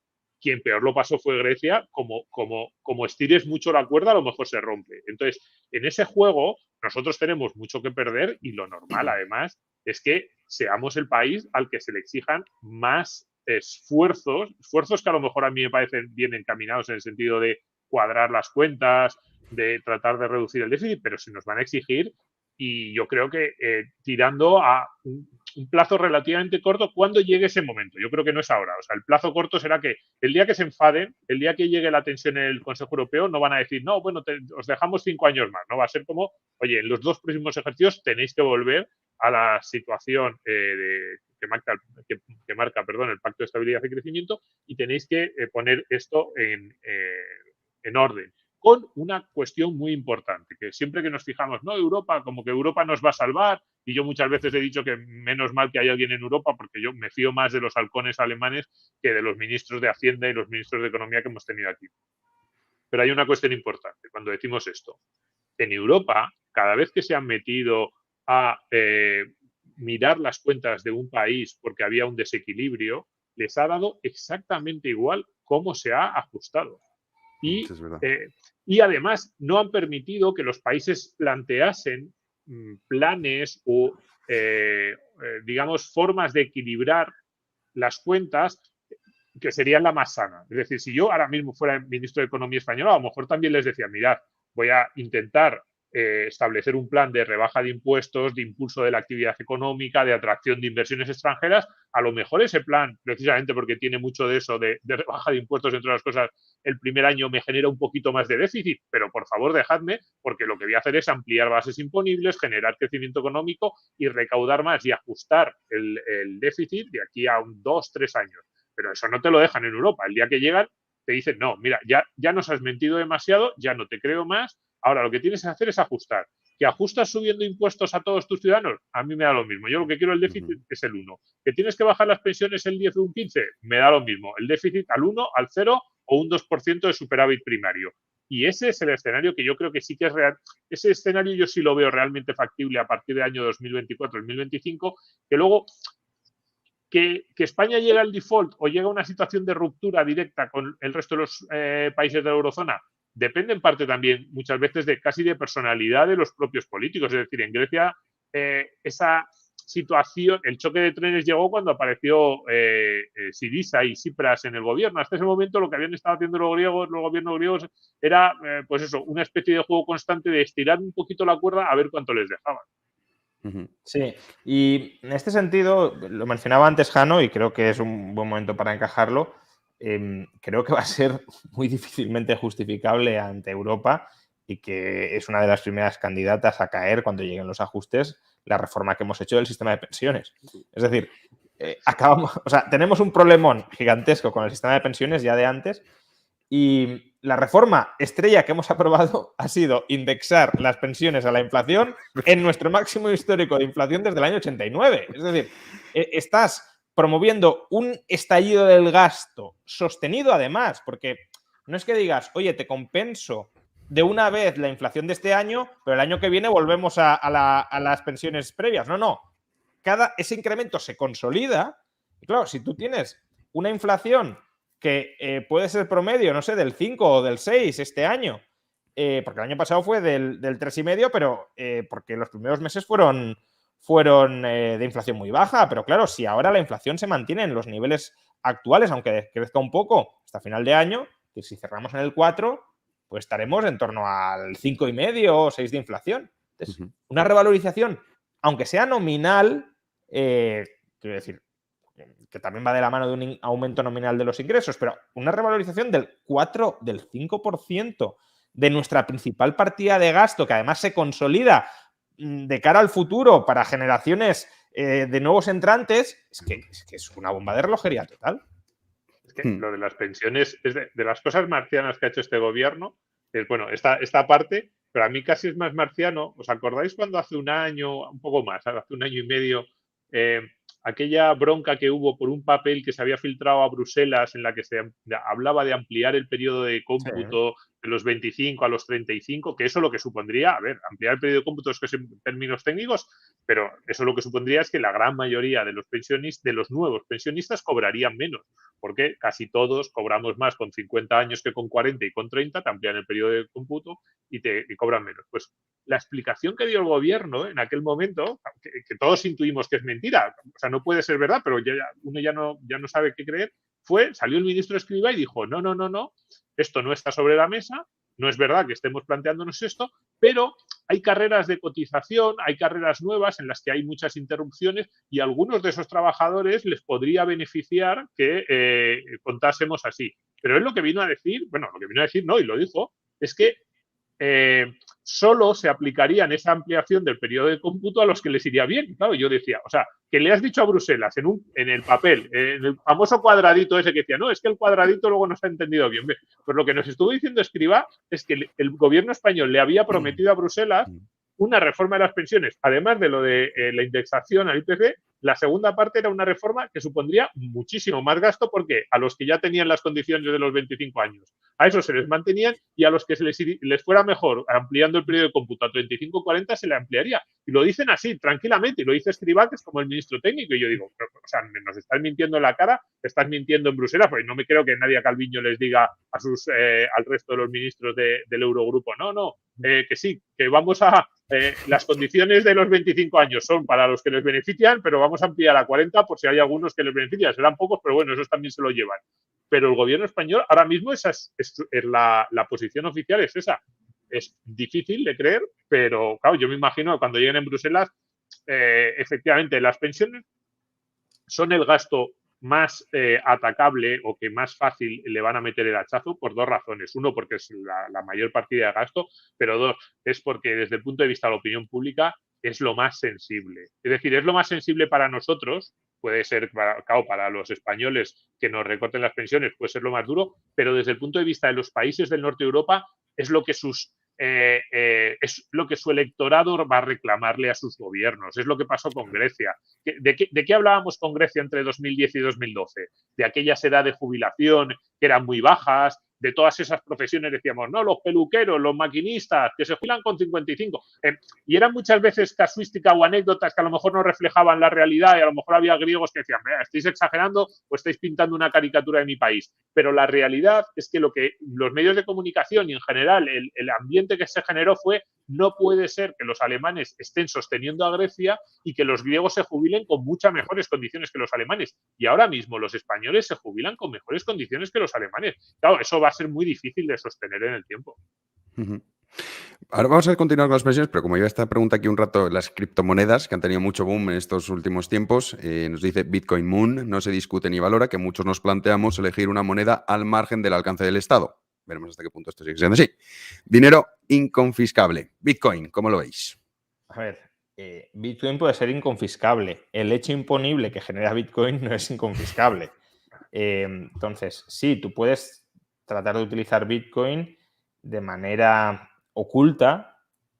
quien peor lo pasó fue Grecia, como estires mucho la cuerda, a lo mejor se rompe. Entonces, en ese juego nosotros tenemos mucho que perder y lo normal, además, es que seamos el país al que se le exijan más esfuerzos que a lo mejor a mí me parecen bien encaminados en el sentido de cuadrar las cuentas, de tratar de reducir el déficit, pero se nos van a exigir y yo creo que tirando a un plazo relativamente corto cuando llegue ese momento. Yo creo que no es ahora. O sea, el plazo corto será que el día que se enfaden, el día que llegue la tensión en el Consejo Europeo, no van a decir, no, bueno, os dejamos 5 años más. No va a ser como, oye, en los 2 próximos ejercicios tenéis que volver a la situación que marca el Pacto de Estabilidad y Crecimiento y tenéis que poner esto en orden. Con una cuestión muy importante, que siempre que nos fijamos, no, Europa, como que Europa nos va a salvar, y yo muchas veces he dicho que menos mal que hay alguien en Europa, porque yo me fío más de los halcones alemanes que de los ministros de Hacienda y los ministros de Economía que hemos tenido aquí. Pero hay una cuestión importante cuando decimos esto. En Europa, cada vez que se han metido a mirar las cuentas de un país porque había un desequilibrio, les ha dado exactamente igual cómo se ha ajustado. Y además no han permitido que los países planteasen planes o, digamos, formas de equilibrar las cuentas que serían la más sana. Es decir, si yo ahora mismo fuera el ministro de Economía español, a lo mejor también les decía, mirad, voy a intentar establecer un plan de rebaja de impuestos, de impulso de la actividad económica, de atracción de inversiones extranjeras. A lo mejor ese plan, precisamente porque tiene mucho de eso, de rebaja de impuestos, entre otras cosas, el primer año me genera un poquito más de déficit, pero por favor dejadme, porque lo que voy a hacer es ampliar bases imponibles, generar crecimiento económico y recaudar más y ajustar el déficit de aquí a 2, 3 años. Pero eso no te lo dejan en Europa. El día que llegan te dicen, no, mira, ya nos has mentido demasiado, ya no te creo más. Ahora lo que tienes que hacer es ajustar. ¿Que ajustas subiendo impuestos a todos tus ciudadanos? A mí me da lo mismo. Yo lo que quiero el déficit es el 1. ¿Que tienes que bajar las pensiones el 10 o un 15? Me da lo mismo. El déficit al 1, al 0 o un 2% de superávit primario. Y ese es el escenario que yo creo que sí que es real. Ese escenario yo sí lo veo realmente factible a partir del año 2024-2025, que luego que España llegue al default o llegue a una situación de ruptura directa con el resto de los países de la eurozona, depende en parte también muchas veces de casi de personalidad de los propios políticos. Es decir, en Grecia esa situación, el choque de trenes llegó cuando apareció Syriza y Tsipras en el gobierno. Hasta ese momento lo que habían estado haciendo los gobiernos griegos era, pues eso, una especie de juego constante de estirar un poquito la cuerda a ver cuánto les dejaban. Sí, y en este sentido, lo mencionaba antes Jano y creo que es un buen momento para encajarlo. Creo que va a ser muy difícilmente justificable ante Europa y que es una de las primeras candidatas a caer cuando lleguen los ajustes, la reforma que hemos hecho del sistema de pensiones. Es decir, tenemos un problemón gigantesco con el sistema de pensiones ya de antes y la reforma estrella que hemos aprobado ha sido indexar las pensiones a la inflación en nuestro máximo histórico de inflación desde el año 89. Es decir, estás promoviendo un estallido del gasto sostenido además, porque no es que digas, oye, te compenso de una vez la inflación de este año, pero el año que viene volvemos a las pensiones previas. No. Ese incremento se consolida. Y claro, si tú tienes una inflación que puede ser promedio, no sé, del 5 o del 6 este año, porque el año pasado fue del 3,5, pero porque los primeros meses fueron de inflación muy baja. Pero claro, si ahora la inflación se mantiene en los niveles actuales, aunque crezca un poco hasta final de año, que si cerramos en el 4, pues estaremos en torno al 5,5 o 6 de inflación. Entonces, una revalorización, aunque sea nominal, quiero decir, que también va de la mano de un aumento nominal de los ingresos, pero una revalorización del 5% de nuestra principal partida de gasto, que además se consolida de cara al futuro para generaciones de nuevos entrantes, es que es una bomba de relojería total. Es que lo de las pensiones es de las cosas marcianas que ha hecho este gobierno. Bueno, esta parte, pero a mí casi es más marciano. ¿Os acordáis cuando hace un año, un poco más, hace un año y medio, aquella bronca que hubo por un papel que se había filtrado a Bruselas en la que se hablaba de ampliar el periodo de cómputo de los 25 a los 35, que eso lo que supondría, a ver, ampliar el periodo de cómputo es que es en términos técnicos, pero eso lo que supondría es que la gran mayoría de los pensionistas, de los nuevos pensionistas, cobrarían menos, porque casi todos cobramos más con 50 años que con 40 y con 30, te amplían el periodo de cómputo y cobran menos. Pues la explicación que dio el gobierno en aquel momento, que todos intuimos que es mentira, o sea, no puede ser verdad, pero uno ya no sabe qué creer, salió el ministro Escrivá y dijo, no, esto no está sobre la mesa, no es verdad que estemos planteándonos esto, pero hay carreras de cotización, hay carreras nuevas en las que hay muchas interrupciones y a algunos de esos trabajadores les podría beneficiar que contásemos así. Pero él lo que vino a decir, y lo dijo, es que solo se aplicaría en esa ampliación del periodo de cómputo a los que les iría bien. Claro, yo decía, o sea, que le has dicho a Bruselas en el papel, en el famoso cuadradito ese que decía, no, es que el cuadradito luego no se ha entendido bien. Pues lo que nos estuvo diciendo Escrivá es que el gobierno español le había prometido a Bruselas una reforma de las pensiones, además de lo de la indexación al IPC. La segunda parte era una reforma que supondría muchísimo más gasto porque a los que ya tenían las condiciones de los 25 años, a esos se les mantenían y a los que les fuera mejor ampliando el periodo de cómputo a 35 o 40 se le ampliaría. Y lo dicen así, tranquilamente, y lo dice Escrivá, que es como el ministro técnico. Y yo digo, o sea, nos estás mintiendo en la cara, estás mintiendo en Bruselas, porque no me creo que Nadia Calviño les diga al resto de los ministros del Eurogrupo, no, que sí, que vamos a... las condiciones de los 25 años son para los que les benefician, pero vamos a ampliar a 40 por si hay algunos que les benefician. Serán pocos, pero bueno, esos también se lo llevan. Pero el gobierno español, ahora mismo, la posición oficial es esa. Es difícil de creer, pero claro, yo me imagino que cuando lleguen en Bruselas, efectivamente, las pensiones son el gasto más atacable o que más fácil le van a meter el hachazo por dos razones. Uno, porque es la mayor partida de gasto, pero dos, es porque desde el punto de vista de la opinión pública es lo más sensible. Es decir, es lo más sensible para nosotros, puede ser, claro, para los españoles que nos recorten las pensiones, puede ser lo más duro, pero desde el punto de vista de los países del norte de Europa es lo que es lo que su electorado va a reclamarle a sus gobiernos. Es lo que pasó con Grecia. ¿De qué hablábamos con Grecia entre 2010 y 2012? De aquellas edades de jubilación que eran muy bajas, de todas esas profesiones decíamos, no, los peluqueros, los maquinistas, que se jubilan con 55. Y eran muchas veces casuística o anécdotas que a lo mejor no reflejaban la realidad y a lo mejor había griegos que decían, estáis exagerando o estáis pintando una caricatura de mi país. Pero la realidad es que lo que los medios de comunicación y en general el ambiente que se generó fue, no puede ser que los alemanes estén sosteniendo a Grecia y que los griegos se jubilen con muchas mejores condiciones que los alemanes. Y ahora mismo los españoles se jubilan con mejores condiciones que los alemanes. Claro, eso va a ser muy difícil de sostener en el tiempo. Ahora vamos a continuar con las pensiones, pero como lleva esta pregunta aquí un rato, las criptomonedas que han tenido mucho boom en estos últimos tiempos, nos dice Bitcoin Moon, no se discute ni valora que muchos nos planteamos elegir una moneda al margen del alcance del Estado. Veremos hasta qué punto esto sigue siendo así. Dinero inconfiscable. Bitcoin, ¿cómo lo veis? A ver, Bitcoin puede ser inconfiscable. El hecho imponible que genera Bitcoin no es inconfiscable. Entonces, sí, tú puedes tratar de utilizar Bitcoin de manera oculta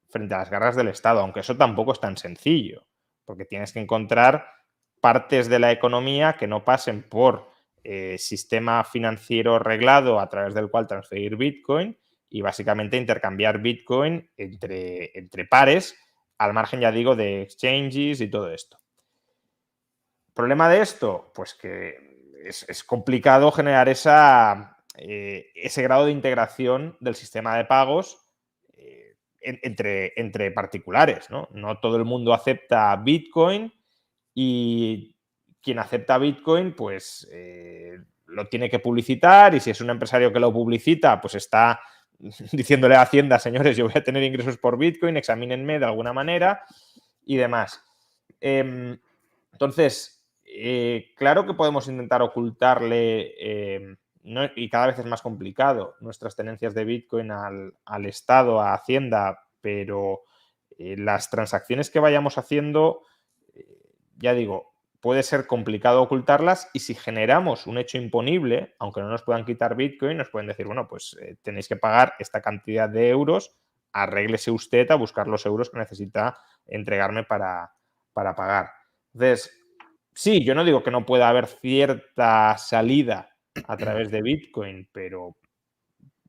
frente a las garras del Estado, aunque eso tampoco es tan sencillo, porque tienes que encontrar partes de la economía que no pasen por sistema financiero reglado a través del cual transferir Bitcoin y básicamente intercambiar Bitcoin entre pares, al margen, ya digo, de exchanges y todo esto. ¿Problema de esto? Pues que es complicado generar ese grado de integración del sistema de pagos entre particulares, ¿no? No todo el mundo acepta Bitcoin y quien acepta Bitcoin, pues lo tiene que publicitar, y si es un empresario que lo publicita, pues está diciéndole a Hacienda, señores, yo voy a tener ingresos por Bitcoin, examínenme de alguna manera y demás. Entonces, claro que podemos intentar ocultarle, y cada vez es más complicado, nuestras tenencias de Bitcoin al Estado, a Hacienda, pero las transacciones que vayamos haciendo, ya digo, puede ser complicado ocultarlas, y si generamos un hecho imponible, aunque no nos puedan quitar Bitcoin, nos pueden decir, bueno, pues tenéis que pagar esta cantidad de euros, arréglese usted a buscar los euros que necesita entregarme para pagar. Entonces, sí, yo no digo que no pueda haber cierta salida a través de Bitcoin, pero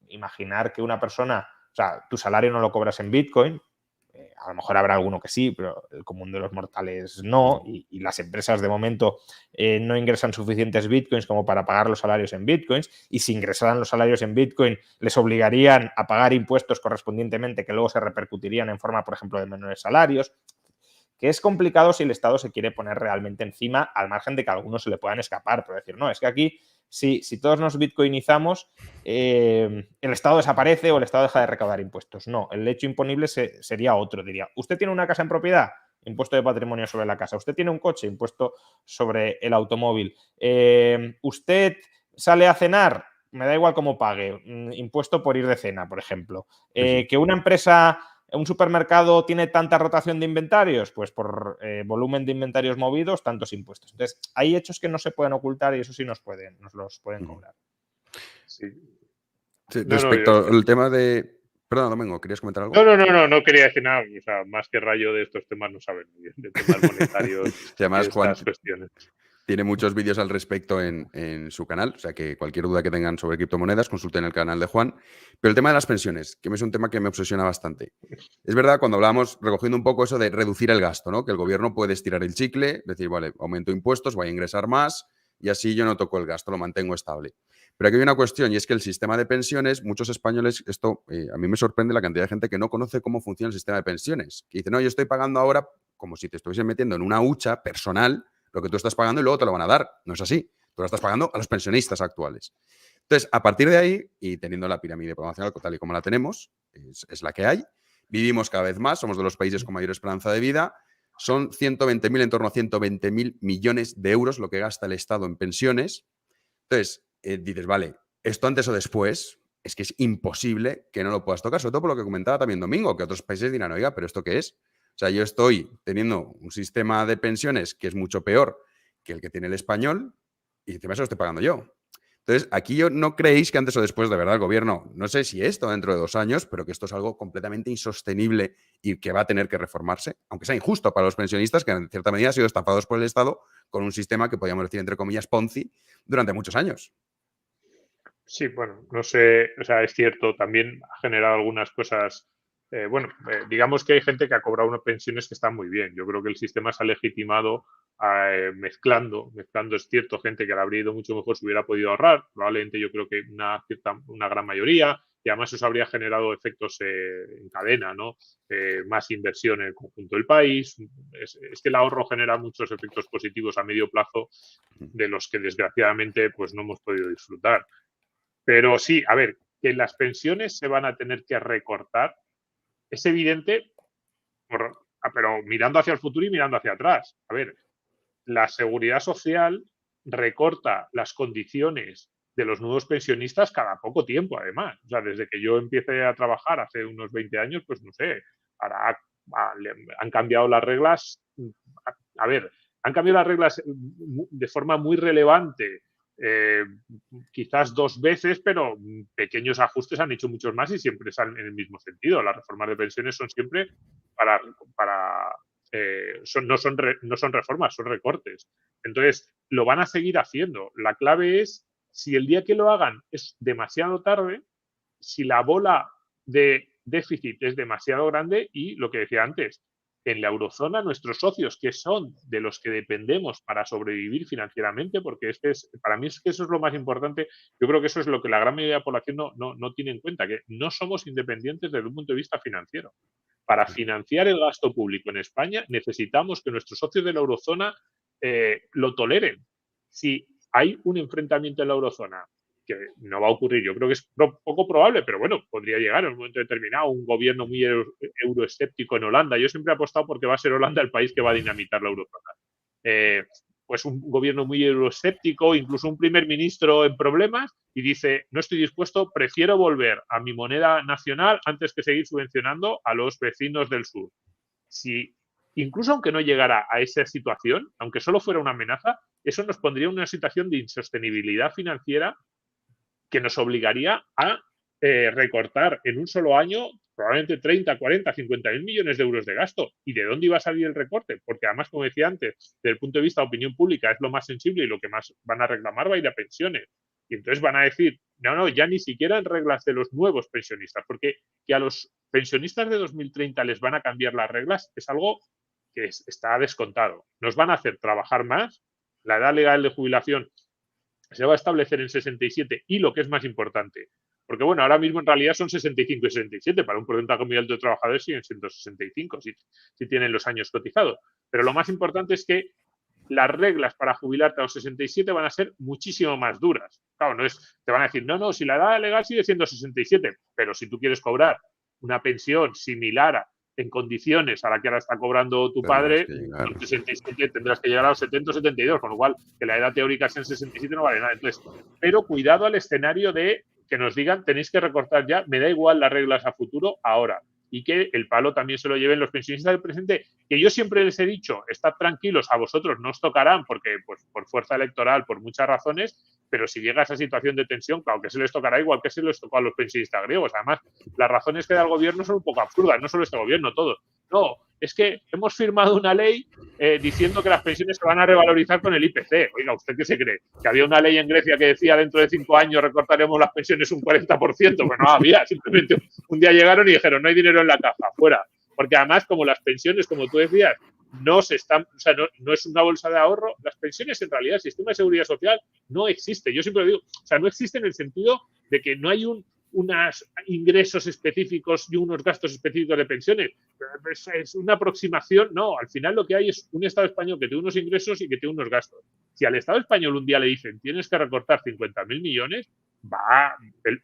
imaginar que una persona, o sea, tu salario no lo cobras en Bitcoin, a lo mejor habrá alguno que sí, pero el común de los mortales no, y las empresas de momento no ingresan suficientes Bitcoins como para pagar los salarios en Bitcoins, y si ingresaran los salarios en Bitcoin les obligarían a pagar impuestos correspondientemente que luego se repercutirían en forma, por ejemplo, de menores salarios, que es complicado si el Estado se quiere poner realmente encima, al margen de que a algunos se le puedan escapar, pero decir, no, es que aquí si todos nos bitcoinizamos, el Estado desaparece o el Estado deja de recaudar impuestos. No, el hecho imponible sería otro, diría, usted tiene una casa en propiedad, impuesto de patrimonio sobre la casa, usted tiene un coche, impuesto sobre el automóvil, usted sale a cenar, me da igual cómo pague, impuesto por ir de cena, por ejemplo. Que una empresa, un supermercado tiene tanta rotación de inventarios, pues por volumen de inventarios movidos, tantos impuestos. Entonces, hay hechos que no se pueden ocultar y eso sí nos los pueden cobrar. Sí. Sí, No, respecto al tema de... Perdón, Domingo, ¿querías comentar algo? No quería decir nada. O sea, más que Rayo de estos temas no saben muy bien, de temas monetarios Sí, además, y Juan estas cuestiones. tiene muchos vídeos al respecto en su canal, o sea que cualquier duda que tengan sobre criptomonedas, consulten el canal de Juan. Pero el tema de las pensiones, que es un tema que me obsesiona bastante. Es verdad, cuando hablábamos, recogiendo un poco eso de reducir el gasto, ¿no? Que el gobierno puede estirar el chicle, decir, vale, aumento impuestos, voy a ingresar más y así yo no toco el gasto, lo mantengo estable. Pero aquí hay una cuestión, y es que el sistema de pensiones, muchos españoles, esto a mí me sorprende la cantidad de gente que no conoce cómo funciona el sistema de pensiones. Que dice, no, yo estoy pagando ahora como si te estuviesen metiendo en una hucha personal lo que tú estás pagando y luego te lo van a dar. No es así. Tú lo estás pagando a los pensionistas actuales. Entonces, a partir de ahí, y teniendo la pirámide poblacional tal y como la tenemos, es la que hay, vivimos cada vez más, somos de los países con mayor esperanza de vida, son 120.000, en torno a 120.000 millones de euros lo que gasta el Estado en pensiones. Entonces, dices, vale, esto antes o después, es que es imposible que no lo puedas tocar, sobre todo por lo que comentaba también Domingo, que otros países dirán, oiga, ¿pero esto qué es? O sea, yo estoy teniendo un sistema de pensiones que es mucho peor que el que tiene el español y encima eso lo estoy pagando yo. Entonces, aquí yo no creéis que antes o después, de verdad, el gobierno, no sé si esto dentro de 2 años, pero que esto es algo completamente insostenible y que va a tener que reformarse, aunque sea injusto para los pensionistas, que en cierta medida han sido estafados por el Estado con un sistema que podríamos decir, entre comillas, Ponzi, durante muchos años. Sí, bueno, no sé, o sea, es cierto, también ha generado algunas cosas. Digamos que hay gente que ha cobrado unas pensiones que están muy bien. Yo creo que el sistema se ha legitimado mezclando, es cierto, gente que le habría ido mucho mejor si hubiera podido ahorrar, probablemente yo creo que una gran mayoría, y además eso habría generado efectos en cadena, ¿no? Más inversión en el conjunto del país. Es que el ahorro genera muchos efectos positivos a medio plazo de los que desgraciadamente pues no hemos podido disfrutar. Pero sí, a ver, que las pensiones se van a tener que recortar, es evidente, pero mirando hacia el futuro y mirando hacia atrás. A ver, la seguridad social recorta las condiciones de los nuevos pensionistas cada poco tiempo, además. O sea, desde que yo empecé a trabajar hace unos 20 años, pues no sé, ahora han cambiado las reglas. A ver, han cambiado las reglas de forma muy relevante, quizás 2 veces, pero pequeños ajustes han hecho muchos más y siempre están en el mismo sentido. Las reformas de pensiones son siempre no son reformas, son recortes. Entonces, lo van a seguir haciendo. La clave es si el día que lo hagan es demasiado tarde, si la bola de déficit es demasiado grande y lo que decía antes, en la eurozona, nuestros socios, que son de los que dependemos para sobrevivir financieramente, porque para mí es que eso es lo más importante. Yo creo que eso es lo que la gran mayoría de la población no tiene en cuenta, que no somos independientes desde un punto de vista financiero. Para financiar el gasto público en España necesitamos que nuestros socios de la eurozona lo toleren. Si hay un enfrentamiento en la eurozona, que no va a ocurrir, yo creo que es poco probable, pero bueno, podría llegar en un momento determinado un gobierno muy euroescéptico en Holanda. Yo siempre he apostado porque va a ser Holanda el país que va a dinamitar la eurozona. Pues un gobierno muy euroescéptico, incluso un primer ministro en problemas, y dice, no estoy dispuesto, prefiero volver a mi moneda nacional antes que seguir subvencionando a los vecinos del sur. Si incluso aunque no llegara a esa situación, aunque solo fuera una amenaza, eso nos pondría en una situación de insostenibilidad financiera que nos obligaría a recortar en un solo año probablemente 30, 40, 50 mil millones de euros de gasto. ¿Y de dónde iba a salir el recorte? Porque además, como decía antes, desde el punto de vista de opinión pública es lo más sensible y lo que más van a reclamar va a ir a pensiones. Y entonces van a decir, no, ya ni siquiera en reglas de los nuevos pensionistas, porque que a los pensionistas de 2030 les van a cambiar las reglas es algo que está descontado. Nos van a hacer trabajar más, la edad legal de jubilación se va a establecer en 67 y lo que es más importante, porque bueno, ahora mismo en realidad son 65 y 67, para un porcentaje muy alto de trabajadores siguen siendo 65 si tienen los años cotizados, pero lo más importante es que las reglas para jubilarte a los 67 van a ser muchísimo más duras. Claro, te van a decir, no, si la edad legal sigue siendo 67, pero si tú quieres cobrar una pensión similar en condiciones a la que ahora está cobrando tu padre, a los 67 tendrás que llegar a los 70 o 72, con lo cual que la edad teórica sea en 67 no vale nada. Entonces, pero cuidado al escenario de que nos digan, tenéis que recortar ya, me da igual las reglas a futuro, ahora. Y que el palo también se lo lleven los pensionistas del presente, que yo siempre les he dicho, estad tranquilos, a vosotros no os tocarán, porque pues por fuerza electoral, por muchas razones, pero si llega a esa situación de tensión, claro que se les tocará igual que se les tocó a los pensionistas griegos. Además, las razones que da el gobierno son un poco absurdas, no solo este gobierno, todos. No, es que hemos firmado una ley diciendo que las pensiones se van a revalorizar con el IPC. Oiga, ¿usted qué se cree? ¿Que había una ley en Grecia que decía dentro de 5 años recortaremos las pensiones un 40%? Pues no había, simplemente un día llegaron y dijeron no hay dinero en la caja, fuera. Porque además, como las pensiones, como tú decías, no es una bolsa de ahorro, las pensiones en realidad, el sistema de seguridad social no existe. Yo siempre lo digo, no existe en el sentido de que no hay unos ingresos específicos y unos gastos específicos de pensiones. Es una aproximación, no, al final lo que hay es un Estado español que tiene unos ingresos y que tiene unos gastos. Si al Estado español un día le dicen tienes que recortar 50.000 millones,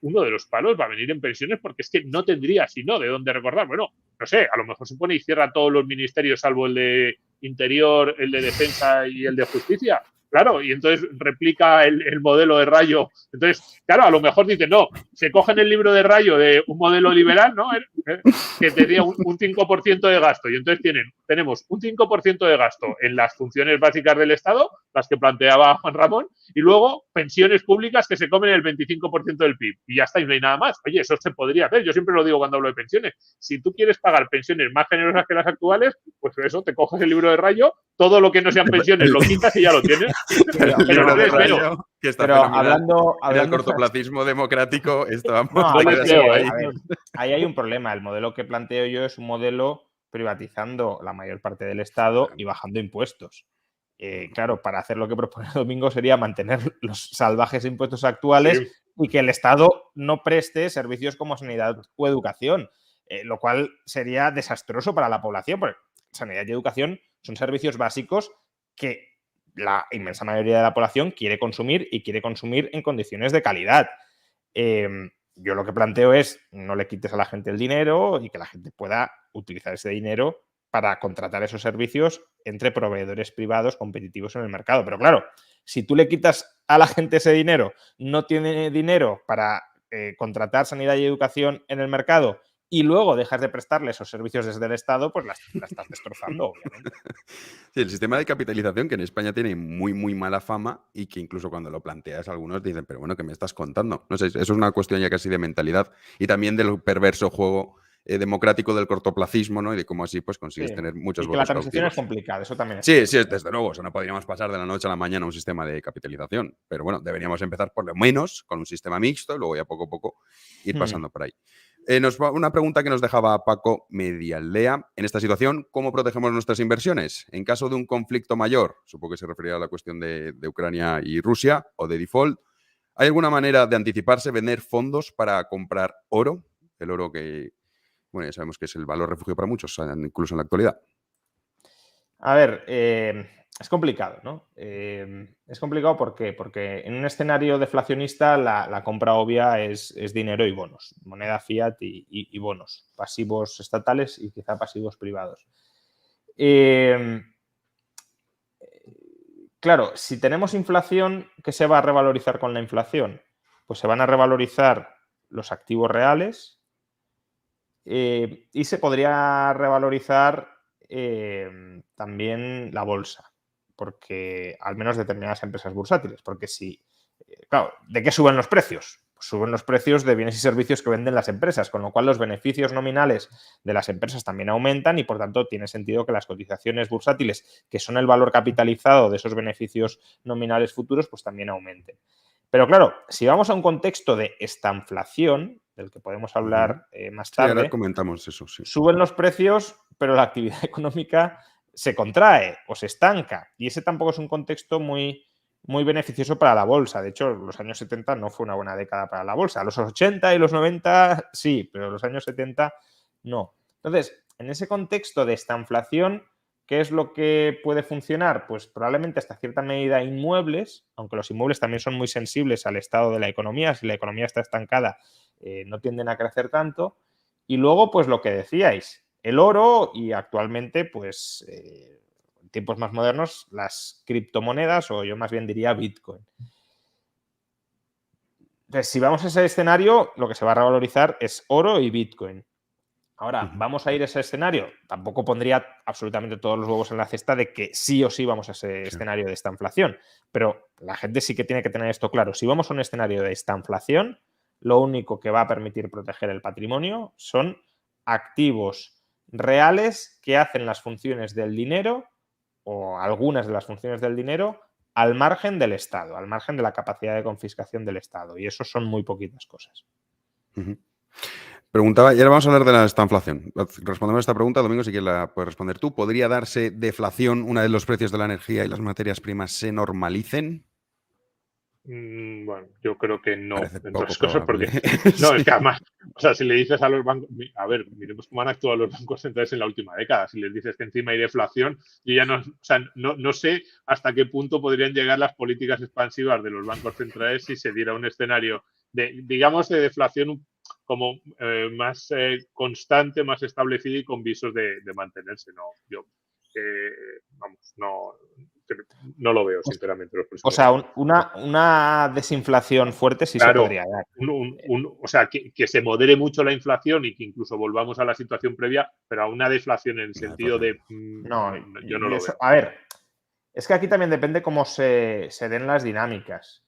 uno de los palos va a venir en pensiones porque es que no tendría sino de dónde recortar. Bueno, no sé, a lo mejor se pone y cierra todos los ministerios salvo el de Interior, el de Defensa y el de Justicia. Claro, y entonces replica el modelo de Rayo. Entonces, claro, a lo mejor dicen, no, se cogen el libro de Rayo de un modelo liberal, ¿no? Que tenía un 5% de gasto. Y entonces tenemos un 5% de gasto en las funciones básicas del Estado, las que planteaba Juan Ramón, y luego pensiones públicas que se comen el 25% del PIB. Y ya está, y no hay nada más. Oye, eso se podría hacer. Yo siempre lo digo cuando hablo de pensiones. Si tú quieres pagar pensiones más generosas que las actuales, pues eso, te coges el libro de Rayo, todo lo que no sean pensiones lo quitas y ya lo tienes. Pero hablando del cortoplacismo democrático, estábamos. No, ahí hay un problema. El modelo que planteo yo es un modelo privatizando la mayor parte del Estado y bajando impuestos. Claro, para hacer lo que propone Domingo sería mantener los salvajes impuestos actuales y que el Estado no preste servicios como sanidad o educación, lo cual sería desastroso para la población, porque sanidad y educación son servicios básicos que la inmensa mayoría de la población quiere consumir y quiere consumir en condiciones de calidad. Yo lo que planteo es no le quites a la gente el dinero y que la gente pueda utilizar ese dinero para contratar esos servicios entre proveedores privados competitivos en el mercado. Pero claro, si tú le quitas a la gente ese dinero, no tiene dinero para contratar sanidad y educación en el mercado y luego dejas de prestarle esos servicios desde el Estado, pues la estás destrozando, obviamente. Sí, el sistema de capitalización que en España tiene muy, muy mala fama y que incluso cuando lo planteas algunos dicen, pero bueno, ¿qué me estás contando? No sé, eso es una cuestión ya casi de mentalidad y también del perverso juego democrático del cortoplacismo, ¿no? Y de cómo así pues consigues tener muchos votos. La transición es complicada, eso también es. Sí, desde luego, no podríamos pasar de la noche a la mañana a un sistema de capitalización, pero bueno, deberíamos empezar por lo menos con un sistema mixto y luego ya poco a poco ir pasando por ahí. Una pregunta que nos dejaba Paco Medialdea. En esta situación, ¿cómo protegemos nuestras inversiones? En caso de un conflicto mayor, supongo que se refería a la cuestión de Ucrania y Rusia, o de default, ¿hay alguna manera de anticiparse, vender fondos para comprar oro? El oro que, bueno, ya sabemos que es el valor refugio para muchos, incluso en la actualidad. A ver, es complicado, ¿no? Es complicado porque en un escenario deflacionista la compra obvia es dinero y bonos, moneda fiat y bonos, pasivos estatales y quizá pasivos privados. Claro, si tenemos inflación, ¿qué se va a revalorizar con la inflación? Pues se van a revalorizar los activos reales y se podría revalorizar también la bolsa, porque al menos determinadas empresas bursátiles, porque si, claro, ¿de qué suben los precios? Pues suben los precios de bienes y servicios que venden las empresas, con lo cual los beneficios nominales de las empresas también aumentan y por tanto tiene sentido que las cotizaciones bursátiles, que son el valor capitalizado de esos beneficios nominales futuros, pues también aumenten. Pero claro, si vamos a un contexto de estanflación, del que podemos hablar más tarde, sí, ahora comentamos eso, sí. Suben los precios, pero la actividad económica se contrae o se estanca. Y ese tampoco es un contexto muy, muy beneficioso para la bolsa. De hecho, los años 70 no fue una buena década para la bolsa. Los 80 y los 90 sí, pero los años 70 no. Entonces, en ese contexto de estanflación, ¿qué es lo que puede funcionar? Pues probablemente hasta cierta medida inmuebles, aunque los inmuebles también son muy sensibles al estado de la economía. Si la economía está estancada, no tienden a crecer tanto. Y luego, pues lo que decíais, el oro y actualmente, pues en tiempos más modernos, las criptomonedas, o yo más bien diría Bitcoin. Entonces, si vamos a ese escenario, lo que se va a revalorizar es oro y Bitcoin. Ahora, ¿vamos a ir a ese escenario? Tampoco pondría absolutamente todos los huevos en la cesta de que sí o sí vamos a ese escenario de esta inflación. Pero la gente sí que tiene que tener esto claro. Si vamos a un escenario de esta inflación, lo único que va a permitir proteger el patrimonio son activos reales que hacen las funciones del dinero o algunas de las funciones del dinero al margen del Estado, al margen de la capacidad de confiscación del Estado. Y eso son muy poquitas cosas. Preguntaba, y ahora vamos a hablar de la estanflación. Respondemos a esta pregunta, Domingo, si quieres la puedes responder tú. ¿Podría darse deflación una vez los precios de la energía y las materias primas se normalicen? Bueno, yo creo que no, Parece entre poco otras cosas, porque probable. no, Sí. es que además, o sea, si le dices a los bancos, a ver, miremos cómo han actuado los bancos centrales en la última década. Si les dices que encima hay deflación, yo ya no, o sea, no sé hasta qué punto podrían llegar las políticas expansivas de los bancos centrales si se diera un escenario de, digamos, de deflación como más constante, más establecido y con visos de mantenerse. No, yo, vamos, no lo veo, sinceramente, los O sea, presupuestos. una desinflación fuerte sí se Claro, podría dar. o sea, que se modere mucho la inflación y que incluso volvamos a la situación previa, pero a una deflación en el sentido de... No, yo no lo veo. A ver, es que aquí también depende cómo se den las dinámicas.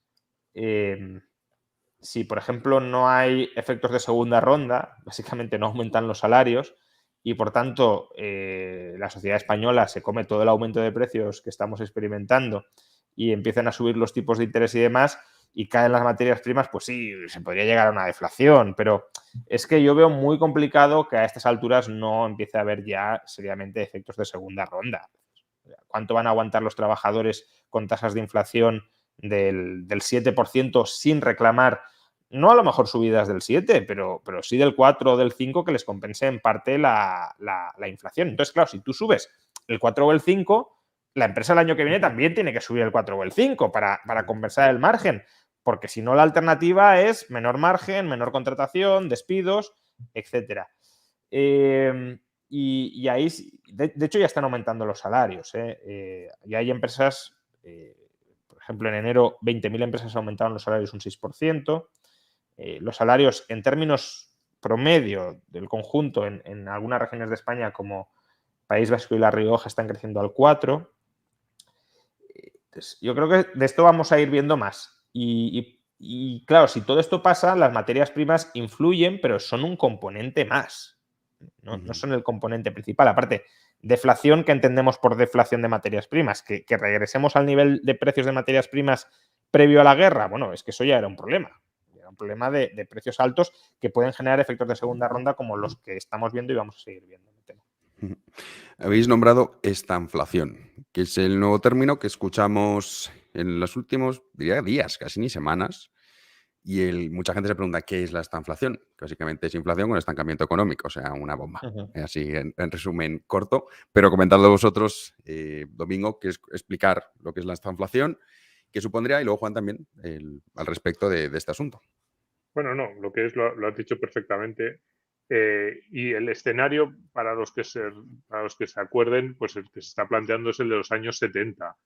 Si, por ejemplo, no hay efectos de segunda ronda, básicamente no aumentan los salarios y, por tanto, la sociedad española se come todo el aumento de precios que estamos experimentando y empiezan a subir los tipos de interés y demás y caen las materias primas, pues sí, se podría llegar a una deflación, pero es que yo veo muy complicado que a estas alturas no empiece a haber ya seriamente efectos de segunda ronda. ¿Cuánto van a aguantar los trabajadores con tasas de inflación del 7% sin reclamar, no a lo mejor subidas del 7, pero sí del 4 o del 5 que les compense en parte la inflación? Entonces, claro, si tú subes el 4 o el 5, la empresa el año que viene también tiene que subir el 4 o el 5 para compensar el margen, porque si no la alternativa es menor margen, menor contratación, despidos, etcétera. Y ahí, de hecho, ya están aumentando los salarios. Y hay empresas, por ejemplo, en enero 20.000 empresas aumentaron los salarios un 6%. Los salarios en términos promedio del conjunto en algunas regiones de España como País Vasco y La Rioja están creciendo al 4%. Entonces, yo creo que de esto vamos a ir viendo más. Y claro, si todo esto pasa, las materias primas influyen, pero son un componente más. No son el componente principal. Aparte, deflación, que entendemos por deflación de materias primas, que regresemos al nivel de precios de materias primas previo a la guerra, bueno, es que eso ya era un problema. problema de precios altos que pueden generar efectos de segunda ronda como los que estamos viendo y vamos a seguir viendo. Habéis nombrado estanflación, que es el nuevo término que escuchamos en los últimos, diría, días, casi ni semanas. Y mucha gente se pregunta qué es la estanflación. Que básicamente es inflación con estancamiento económico, o sea, una bomba. Así en resumen corto. Pero comentadlo vosotros, Domingo, que es explicar lo que es la estanflación, qué supondría, y luego Juan también al respecto de este asunto. Bueno, no, lo que es lo has dicho perfectamente. Y el escenario, para los que se acuerden, pues el que se está planteando es el de los años 70,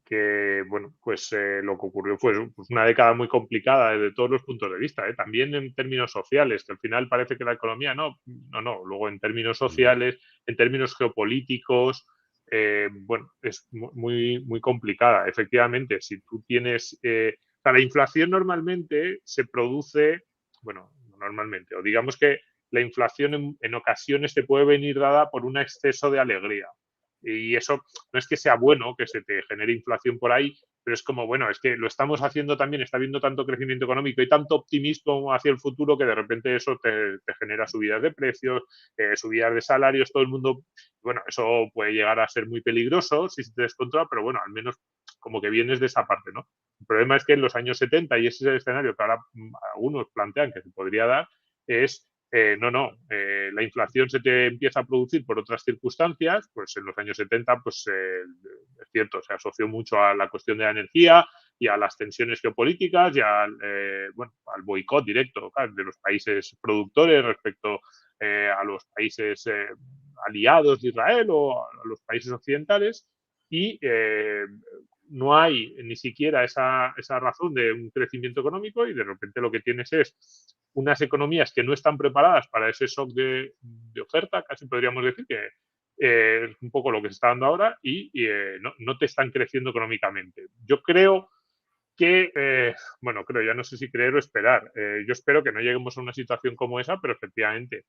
que, bueno, pues lo que ocurrió fue pues, una década muy complicada desde todos los puntos de vista, también en términos sociales, que al final parece que la economía no, luego en términos sociales, en términos geopolíticos, bueno, es muy, muy complicada. Efectivamente, si tú tienes... o sea, la inflación normalmente se produce, bueno, normalmente, o digamos que la inflación en ocasiones te puede venir dada por un exceso de alegría. Y eso no es que sea bueno que se te genere inflación por ahí, pero es como, bueno, es que lo estamos haciendo también, está habiendo tanto crecimiento económico y tanto optimismo hacia el futuro que de repente eso te genera subidas de precios, subidas de salarios, todo el mundo, bueno, eso puede llegar a ser muy peligroso si se te descontrola, pero bueno, al menos como que vienes de esa parte, ¿no? El problema es que en los años 70, y ese es el escenario que ahora algunos plantean que se podría dar, es la inflación se te empieza a producir por otras circunstancias, pues en los años 70, pues es cierto, se asoció mucho a la cuestión de la energía y a las tensiones geopolíticas y al boicot directo de los países productores respecto a los países aliados de Israel o a los países occidentales y no hay ni siquiera esa razón de un crecimiento económico y de repente lo que tienes es unas economías que no están preparadas para ese shock de oferta, casi podríamos decir que es un poco lo que se está dando ahora y no te están creciendo económicamente. Yo creo que, ya no sé si creer o esperar. Yo espero que no lleguemos a una situación como esa, pero efectivamente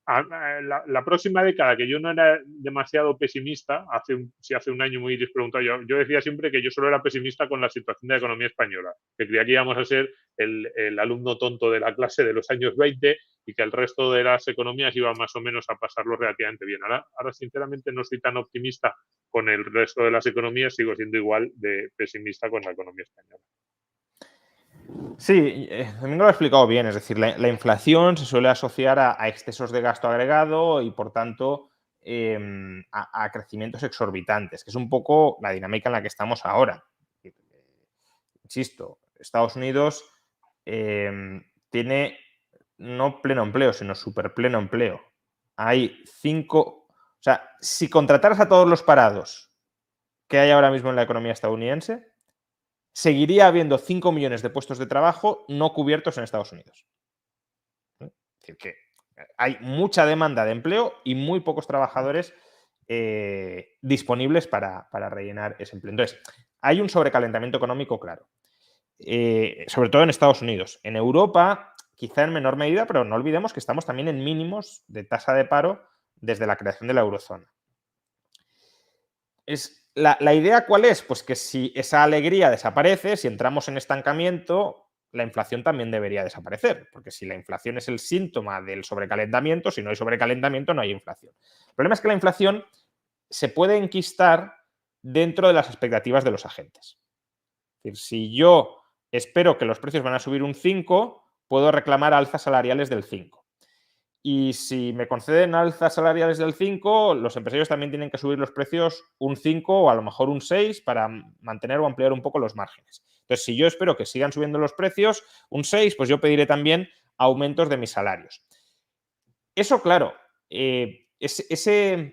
la próxima década, que yo no era demasiado pesimista, hace un año me hubierais preguntado, yo decía siempre que yo solo era pesimista con la situación de la economía española, que creía que íbamos a ser el alumno tonto de la clase de los años 20 y que el resto de las economías iban más o menos a pasarlo relativamente bien. Ahora sinceramente no soy tan optimista con el resto de las economías, sigo siendo igual de pesimista con la economía española. Sí, Domingo lo ha explicado bien, es decir, la inflación se suele asociar a excesos de gasto agregado y, por tanto, a crecimientos exorbitantes, que es un poco la dinámica en la que estamos ahora. Insisto, Estados Unidos tiene no pleno empleo, sino superpleno empleo. Hay 5... O sea, si contrataras a todos los parados que hay ahora mismo en la economía estadounidense, seguiría habiendo 5 millones de puestos de trabajo no cubiertos en Estados Unidos. Es decir, que hay mucha demanda de empleo y muy pocos trabajadores disponibles para rellenar ese empleo. Entonces, hay un sobrecalentamiento económico claro, sobre todo en Estados Unidos. En Europa, quizá en menor medida, pero no olvidemos que estamos también en mínimos de tasa de paro desde la creación de la eurozona. ¿La idea cuál es? Pues que si esa alegría desaparece, si entramos en estancamiento, la inflación también debería desaparecer, porque si la inflación es el síntoma del sobrecalentamiento, si no hay sobrecalentamiento no hay inflación. El problema es que la inflación se puede enquistar dentro de las expectativas de los agentes. Es decir, si yo espero que los precios van a subir un 5, puedo reclamar alzas salariales del 5. Y si me conceden alzas salariales del 5, los empresarios también tienen que subir los precios un 5 o a lo mejor un 6 para mantener o ampliar un poco los márgenes. Entonces, si yo espero que sigan subiendo los precios un 6, pues yo pediré también aumentos de mis salarios. Eso, claro, ese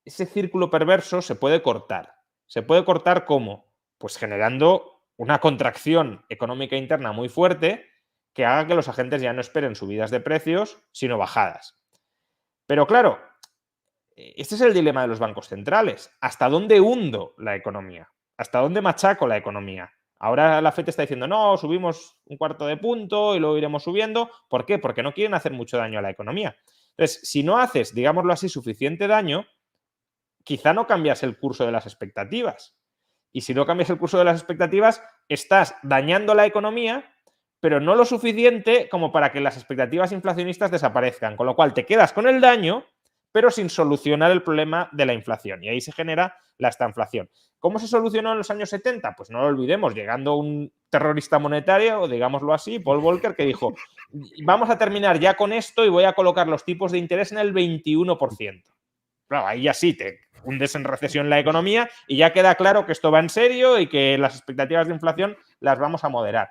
círculo perverso se puede cortar. ¿Se puede cortar cómo? Pues generando una contracción económica interna muy fuerte que haga que los agentes ya no esperen subidas de precios, sino bajadas. Pero claro, este es el dilema de los bancos centrales. ¿Hasta dónde hundo la economía? ¿Hasta dónde machaco la economía? Ahora la FED está diciendo, no, subimos un cuarto de punto y luego iremos subiendo. ¿Por qué? Porque no quieren hacer mucho daño a la economía. Entonces, si no haces, digámoslo así, suficiente daño, quizá no cambias el curso de las expectativas. Y si no cambias el curso de las expectativas, estás dañando la economía, pero no lo suficiente como para que las expectativas inflacionistas desaparezcan, con lo cual te quedas con el daño, pero sin solucionar el problema de la inflación. Y ahí se genera la estanflación. ¿Cómo se solucionó en los años 70? Pues no lo olvidemos, llegando un terrorista monetario, digámoslo así, Paul Volcker, que dijo, vamos a terminar ya con esto y voy a colocar los tipos de interés en el 21%. Claro, ahí ya sí te hundes en recesión la economía y ya queda claro que esto va en serio y que las expectativas de inflación las vamos a moderar.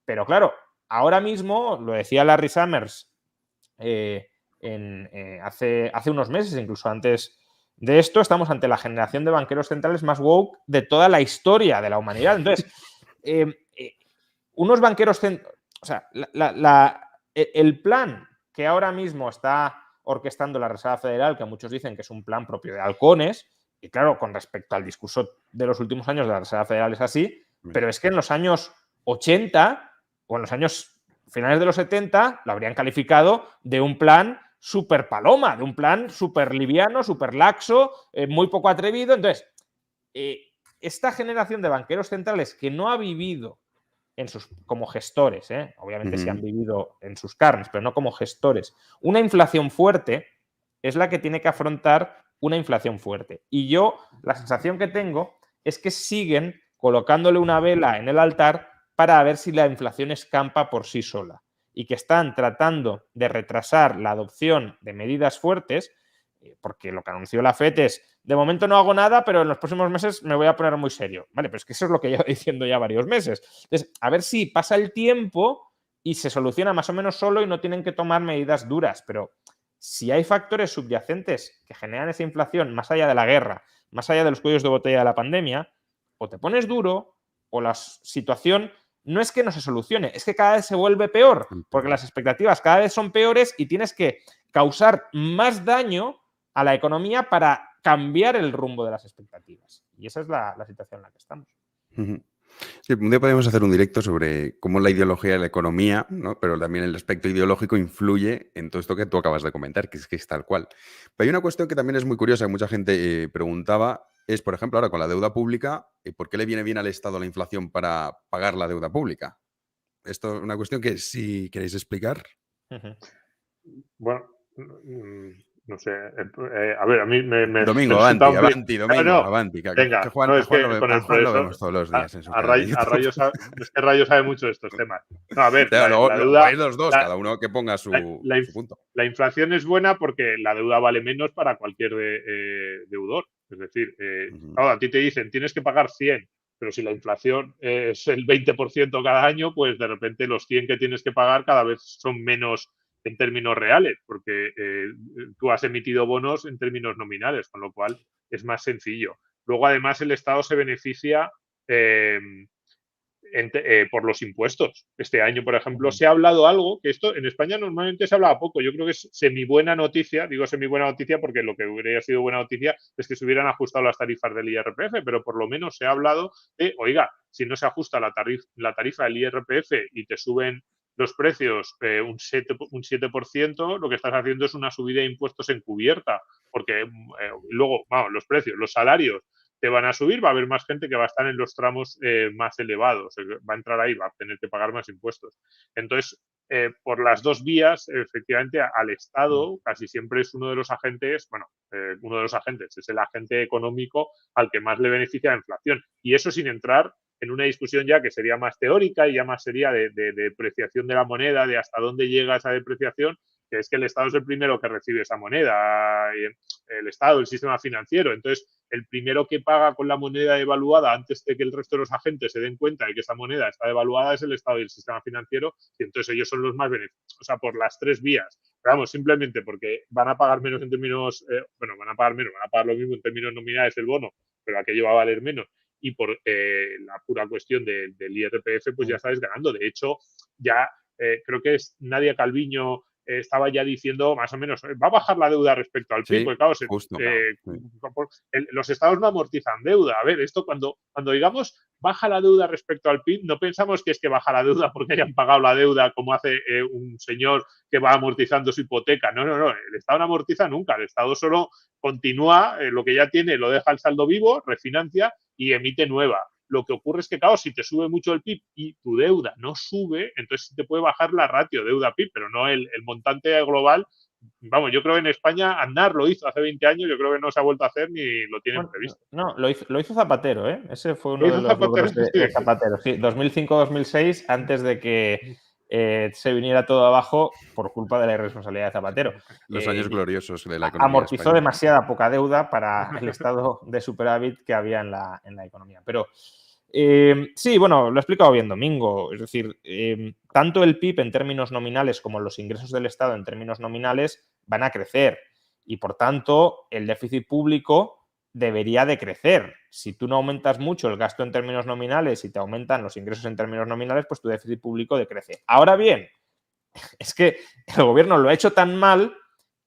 Pero claro, ahora mismo, lo decía Larry Summers hace unos meses, incluso antes de esto, estamos ante la generación de banqueros centrales más woke de toda la historia de la humanidad. Entonces, unos banqueros o sea, el plan que ahora mismo está orquestando la Reserva Federal, que muchos dicen que es un plan propio de halcones, y claro, con respecto al discurso de los últimos años de la Reserva Federal es así, pero es que en los años 80 o en los años finales de los 70 lo habrían calificado de un plan súper paloma, de un plan súper liviano, súper laxo, muy poco atrevido. Entonces, esta generación de banqueros centrales que no ha vivido como gestores, obviamente sí han vivido en sus carnes, pero no como gestores, una inflación fuerte es la que tiene que afrontar una inflación fuerte. Y yo, la sensación que tengo es que siguen colocándole una vela en el altar para ver si la inflación escampa por sí sola y que están tratando de retrasar la adopción de medidas fuertes, porque lo que anunció la FED es, de momento no hago nada, pero en los próximos meses me voy a poner muy serio. Vale, pero es que eso es lo que llevo diciendo ya varios meses. Entonces, a ver si pasa el tiempo y se soluciona más o menos solo y no tienen que tomar medidas duras. Pero si hay factores subyacentes que generan esa inflación más allá de la guerra, más allá de los cuellos de botella de la pandemia, o te pones duro o la situación no es que no se solucione, es que cada vez se vuelve peor, porque las expectativas cada vez son peores y tienes que causar más daño a la economía para cambiar el rumbo de las expectativas. Y esa es la situación en la que estamos. Sí, un día podemos hacer un directo sobre cómo la ideología de la economía, ¿no? Pero también el aspecto ideológico influye en todo esto que tú acabas de comentar, que es tal cual. Pero hay una cuestión que también es muy curiosa, que mucha gente preguntaba, es, por ejemplo, ahora con la deuda pública, ¿por qué le viene bien al Estado la inflación para pagar la deuda pública? Esto es una cuestión que si queréis explicar. Bueno, no sé. A ver, a mí me Domingo, Avanti, Domingo, Avanti. Venga, que Juan, no, es que con el Juan lo vemos todos los días en su canal de YouTube. es que Rayo sabe mucho de estos temas. No, a ver, Luego, la deuda... los dos, cada uno que ponga su punto. La inflación es buena porque la deuda vale menos para cualquier deudor. Es decir, claro, a ti te dicen, tienes que pagar 100, pero si la inflación es el 20% cada año, pues de repente los 100 que tienes que pagar cada vez son menos en términos reales, porque tú has emitido bonos en términos nominales, con lo cual es más sencillo. Luego, además, el Estado se beneficia por los impuestos. Este año, por ejemplo, se ha hablado algo, que esto en España normalmente se hablaba poco. Yo creo que es semi-buena noticia, digo semi-buena noticia porque lo que hubiera sido buena noticia es que se hubieran ajustado las tarifas del IRPF, pero por lo menos se ha hablado de, oiga, si no se ajusta la tarifa del IRPF y te suben los precios un 7%, lo que estás haciendo es una subida de impuestos encubierta, porque luego, vamos, los precios, los salarios te van a subir, va a haber más gente que va a estar en los tramos más elevados, va a entrar ahí, va a tener que pagar más impuestos. Entonces, por las dos vías, efectivamente, al Estado casi siempre es uno de los agentes, es el agente económico al que más le beneficia la inflación. Y eso sin entrar en una discusión ya que sería más teórica y ya más sería de depreciación de la moneda, de hasta dónde llega esa depreciación, que es que el Estado es el primero que recibe esa moneda, el Estado, el sistema financiero. Entonces, el primero que paga con la moneda devaluada antes de que el resto de los agentes se den cuenta de que esa moneda está devaluada es el Estado y el sistema financiero, y entonces ellos son los más beneficiados, o sea, por las tres vías. Pero vamos, simplemente porque van a pagar menos en términos, van a pagar lo mismo en términos nominales el bono, pero aquello va a valer menos. Y por la pura cuestión del IRPF, pues ya estáis ganando. De hecho, ya creo que es Nadia Calviño estaba ya diciendo más o menos, va a bajar la deuda respecto al PIB, porque claro, los estados no amortizan deuda. A ver, esto cuando digamos baja la deuda respecto al PIB, no pensamos que es que baja la deuda porque hayan pagado la deuda como hace un señor que va amortizando su hipoteca. No, el Estado no amortiza nunca, el Estado solo continúa lo que ya tiene, lo deja el saldo vivo, refinancia y emite nueva. lo que ocurre es que, claro, si te sube mucho el PIB y tu deuda no sube, entonces te puede bajar la ratio deuda-PIB, pero no el montante global. Vamos, yo creo que en España Aznar lo hizo hace 20 años, yo creo que no se ha vuelto a hacer ni lo tienen Bueno, previsto. no, lo hizo Zapatero, ¿eh? Ese fue Lo uno de hizo los Zapatero, logros de sí. Zapatero. Sí, 2005-2006, antes de que se viniera todo abajo por culpa de la irresponsabilidad de Zapatero. Los años gloriosos de la economía Amortizó española. demasiada poca deuda para el estado de superávit que había en la economía. Pero sí, bueno, lo he explicado bien Domingo. Es decir, tanto el PIB en términos nominales como los ingresos del Estado en términos nominales van a crecer. Y por tanto, el déficit público debería de crecer. Si tú no aumentas mucho el gasto en términos nominales y te aumentan los ingresos en términos nominales, pues tu déficit público decrece. Ahora bien, es que el gobierno lo ha hecho tan mal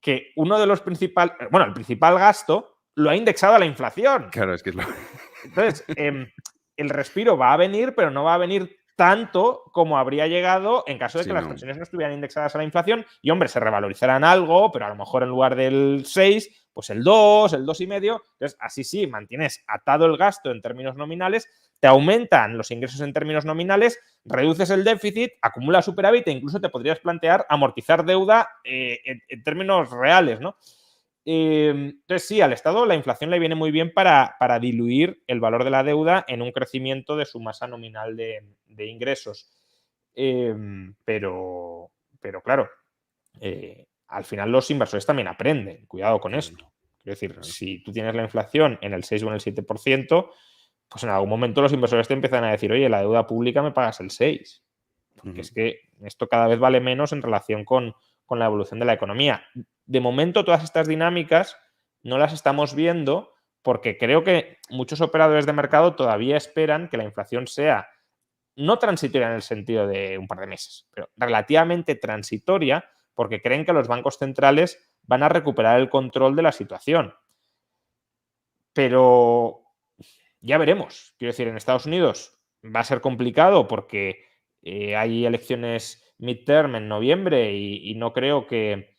que uno de los principales, bueno, el principal gasto lo ha indexado a la inflación. Claro, es que es lo... Entonces, el respiro va a venir, pero no va a venir tanto como habría llegado en caso de que las pensiones no estuvieran indexadas a la inflación y, hombre, se revalorizarán algo, pero a lo mejor en lugar del 6, pues el 2, el 2,5. Entonces, así sí, mantienes atado el gasto en términos nominales, te aumentan los ingresos en términos nominales, reduces el déficit, acumulas superávit e incluso te podrías plantear amortizar deuda en términos reales, ¿no? Entonces, sí, al Estado la inflación le viene muy bien para diluir el valor de la deuda en un crecimiento de su masa nominal de ingresos. Pero claro, al final los inversores también aprenden. Cuidado con esto. Quiero decir, si tú tienes la inflación en el 6 o en el 7%, pues en algún momento los inversores te empiezan a decir, oye, la deuda pública me pagas el 6%. Porque es que esto cada vez vale menos en relación con la evolución de la economía. De momento, todas estas dinámicas no las estamos viendo porque creo que muchos operadores de mercado todavía esperan que la inflación sea no transitoria en el sentido de un par de meses, pero relativamente transitoria porque creen que los bancos centrales van a recuperar el control de la situación. Pero ya veremos. Quiero decir, en Estados Unidos va a ser complicado porque hay elecciones midterm en noviembre y no creo que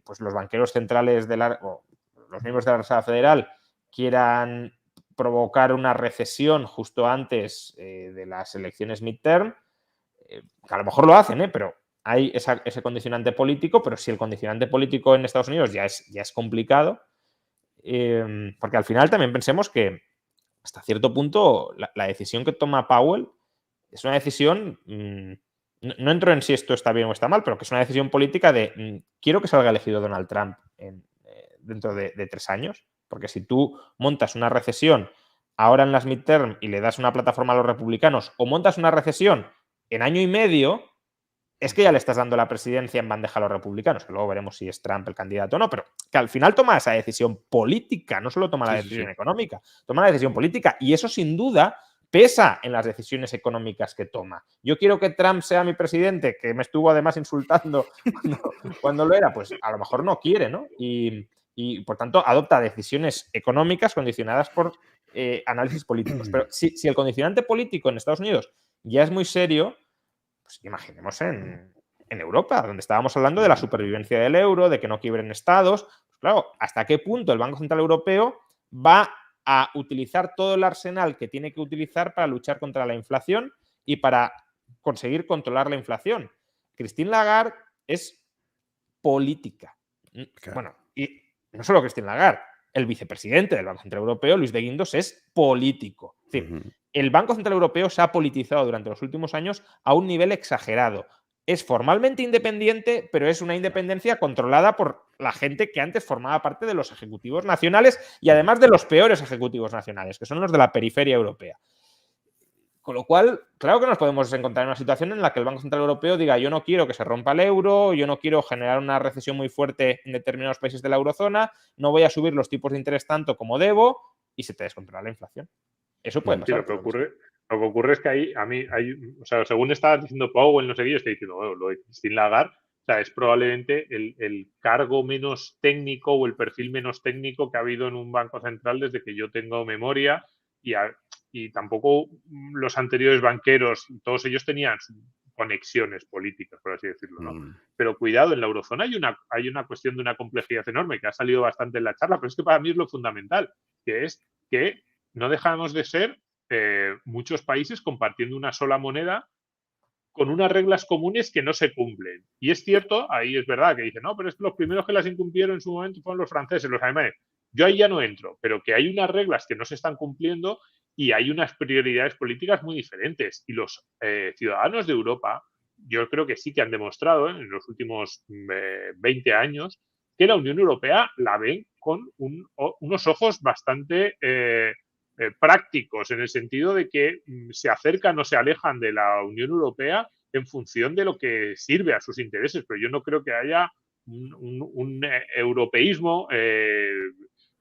pues los banqueros centrales o los miembros de la Reserva Federal quieran provocar una recesión justo antes de las elecciones midterm. A lo mejor lo hacen, pero hay ese condicionante político, pero si el condicionante político en Estados Unidos ya es complicado, porque al final también pensemos que hasta cierto punto la decisión que toma Powell es una decisión, no entro en si esto está bien o está mal, pero que es una decisión política de quiero que salga elegido Donald Trump dentro de 3 años, porque si tú montas una recesión ahora en las midterm y le das una plataforma a los republicanos o montas una recesión en año y medio, es que ya le estás dando la presidencia en bandeja a los republicanos, que luego veremos si es Trump el candidato o no, pero que al final toma esa decisión política, no solo toma la decisión económica, toma la decisión política y eso sin duda pesa en las decisiones económicas que toma. Yo quiero que Trump sea mi presidente, que me estuvo además insultando cuando lo era, pues a lo mejor no quiere, ¿no? Y por tanto adopta decisiones económicas condicionadas por análisis políticos. Pero si el condicionante político en Estados Unidos ya es muy serio, pues imaginemos en Europa, donde estábamos hablando de la supervivencia del euro, de que no quiebren estados. Pues claro, ¿hasta qué punto el Banco Central Europeo va a utilizar todo el arsenal que tiene que utilizar para luchar contra la inflación y para conseguir controlar la inflación? Christine Lagarde es política. Claro. Bueno, y no solo Christine Lagarde, el vicepresidente del Banco Central Europeo, Luis de Guindos, es político. Es decir, el Banco Central Europeo se ha politizado durante los últimos años a un nivel exagerado. Es formalmente independiente, pero es una independencia controlada por la gente que antes formaba parte de los ejecutivos nacionales y además de los peores ejecutivos nacionales, que son los de la periferia europea. Con lo cual, claro que nos podemos encontrar en una situación en la que el Banco Central Europeo diga yo no quiero que se rompa el euro, yo no quiero generar una recesión muy fuerte en determinados países de la eurozona, no voy a subir los tipos de interés tanto como debo y se te descontrola la inflación. Eso puede pasar. Lo que ocurre es que ahí, o sea, según estaba diciendo Powell, no sé qué, yo estoy diciendo, bueno, lo de Christine Lagarde, o sea, es probablemente el cargo menos técnico o el perfil menos técnico que ha habido en un banco central desde que yo tengo memoria y tampoco los anteriores banqueros, todos ellos tenían conexiones políticas, por así decirlo, ¿no? Pero cuidado, en la eurozona hay una cuestión de una complejidad enorme que ha salido bastante en la charla, pero es que para mí es lo fundamental, que es que no dejamos de ser muchos países compartiendo una sola moneda con unas reglas comunes que no se cumplen. Y es cierto, ahí es verdad que dicen, no, pero es que los primeros que las incumplieron en su momento fueron los franceses, los alemanes. Yo ahí ya no entro, pero que hay unas reglas que no se están cumpliendo y hay unas prioridades políticas muy diferentes. Y los ciudadanos de Europa, yo creo que sí que han demostrado en los últimos 20 años que la Unión Europea la ven con unos ojos bastante prácticos, en el sentido de que se acercan o se alejan de la Unión Europea en función de lo que sirve a sus intereses, pero yo no creo que haya un europeísmo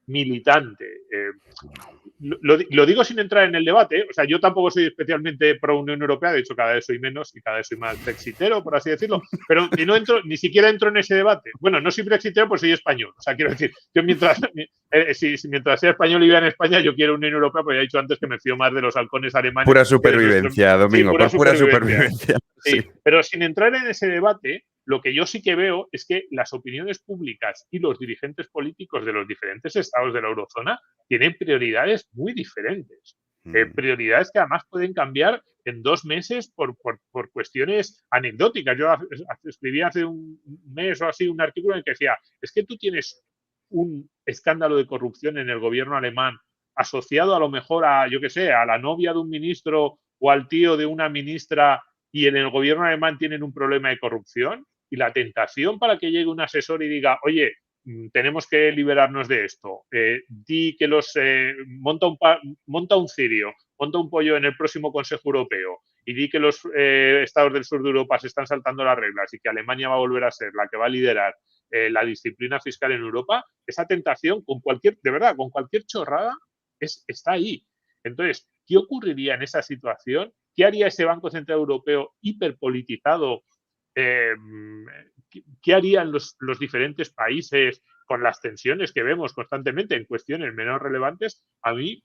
militante. Lo digo sin entrar en el debate, o sea, yo tampoco soy especialmente pro Unión Europea, de hecho cada vez soy menos y cada vez soy más brexitero, por así decirlo, pero ni siquiera entro en ese debate. Bueno, no soy brexitero, pues soy español, o sea, quiero decir, yo mientras sea español y viva en España, yo quiero Unión Europea, porque ya he dicho antes que me fío más de los halcones alemanes. Pura supervivencia, Domingo, sí, pura supervivencia. Sí, pero sin entrar en ese debate, lo que yo sí que veo es que las opiniones públicas y los dirigentes políticos de los diferentes estados de la eurozona tienen prioridades muy diferentes. Prioridades que además pueden cambiar en 2 meses por cuestiones anecdóticas. Yo escribí hace un mes o así un artículo en el que decía, es que tú tienes un escándalo de corrupción en el gobierno alemán asociado a lo mejor a, yo qué sé, a la novia de un ministro o al tío de una ministra, y en el gobierno alemán tienen un problema de corrupción, y la tentación para que llegue un asesor y diga, oye, tenemos que liberarnos de esto, di que monta un cirio, monta un pollo en el próximo Consejo Europeo y di que los estados del sur de Europa se están saltando las reglas y que Alemania va a volver a ser la que va a liderar la disciplina fiscal en Europa, esa tentación de verdad, con cualquier chorrada está ahí. Entonces, ¿qué ocurriría en esa situación? ¿Qué haría ese Banco Central Europeo hiperpolitizado? ¿Qué harían los diferentes países con las tensiones que vemos constantemente en cuestiones menos relevantes? A mí,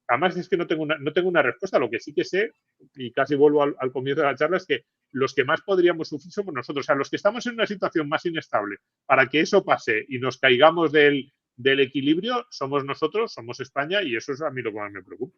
además es que no tengo una respuesta. Lo que sí que sé, y casi vuelvo al comienzo de la charla, es que los que más podríamos sufrir somos nosotros. O sea, los que estamos en una situación más inestable, para que eso pase y nos caigamos del equilibrio, somos nosotros, somos España, y eso es a mí lo que más me preocupa.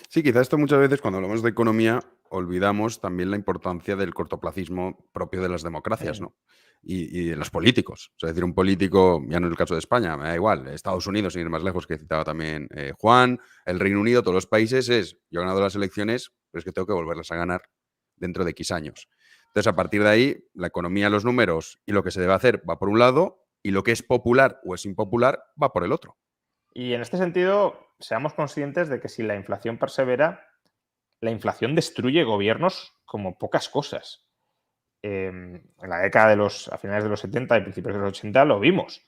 Sí, quizá esto muchas veces cuando hablamos de economía olvidamos también la importancia del cortoplacismo propio de las democracias, ¿no? Y de los políticos. O sea, decir, un político, ya no es el caso de España, me da igual, Estados Unidos, sin ir más lejos, que citaba también Juan, el Reino Unido, todos los países, yo he ganado las elecciones, pero es que tengo que volverlas a ganar dentro de X años. Entonces, a partir de ahí, la economía, los números y lo que se debe hacer va por un lado, y lo que es popular o es impopular va por el otro. Y en este sentido, seamos conscientes de que si la inflación persevera, la inflación destruye gobiernos como pocas cosas. En la década a finales de los 70 y principios de los 80 lo vimos.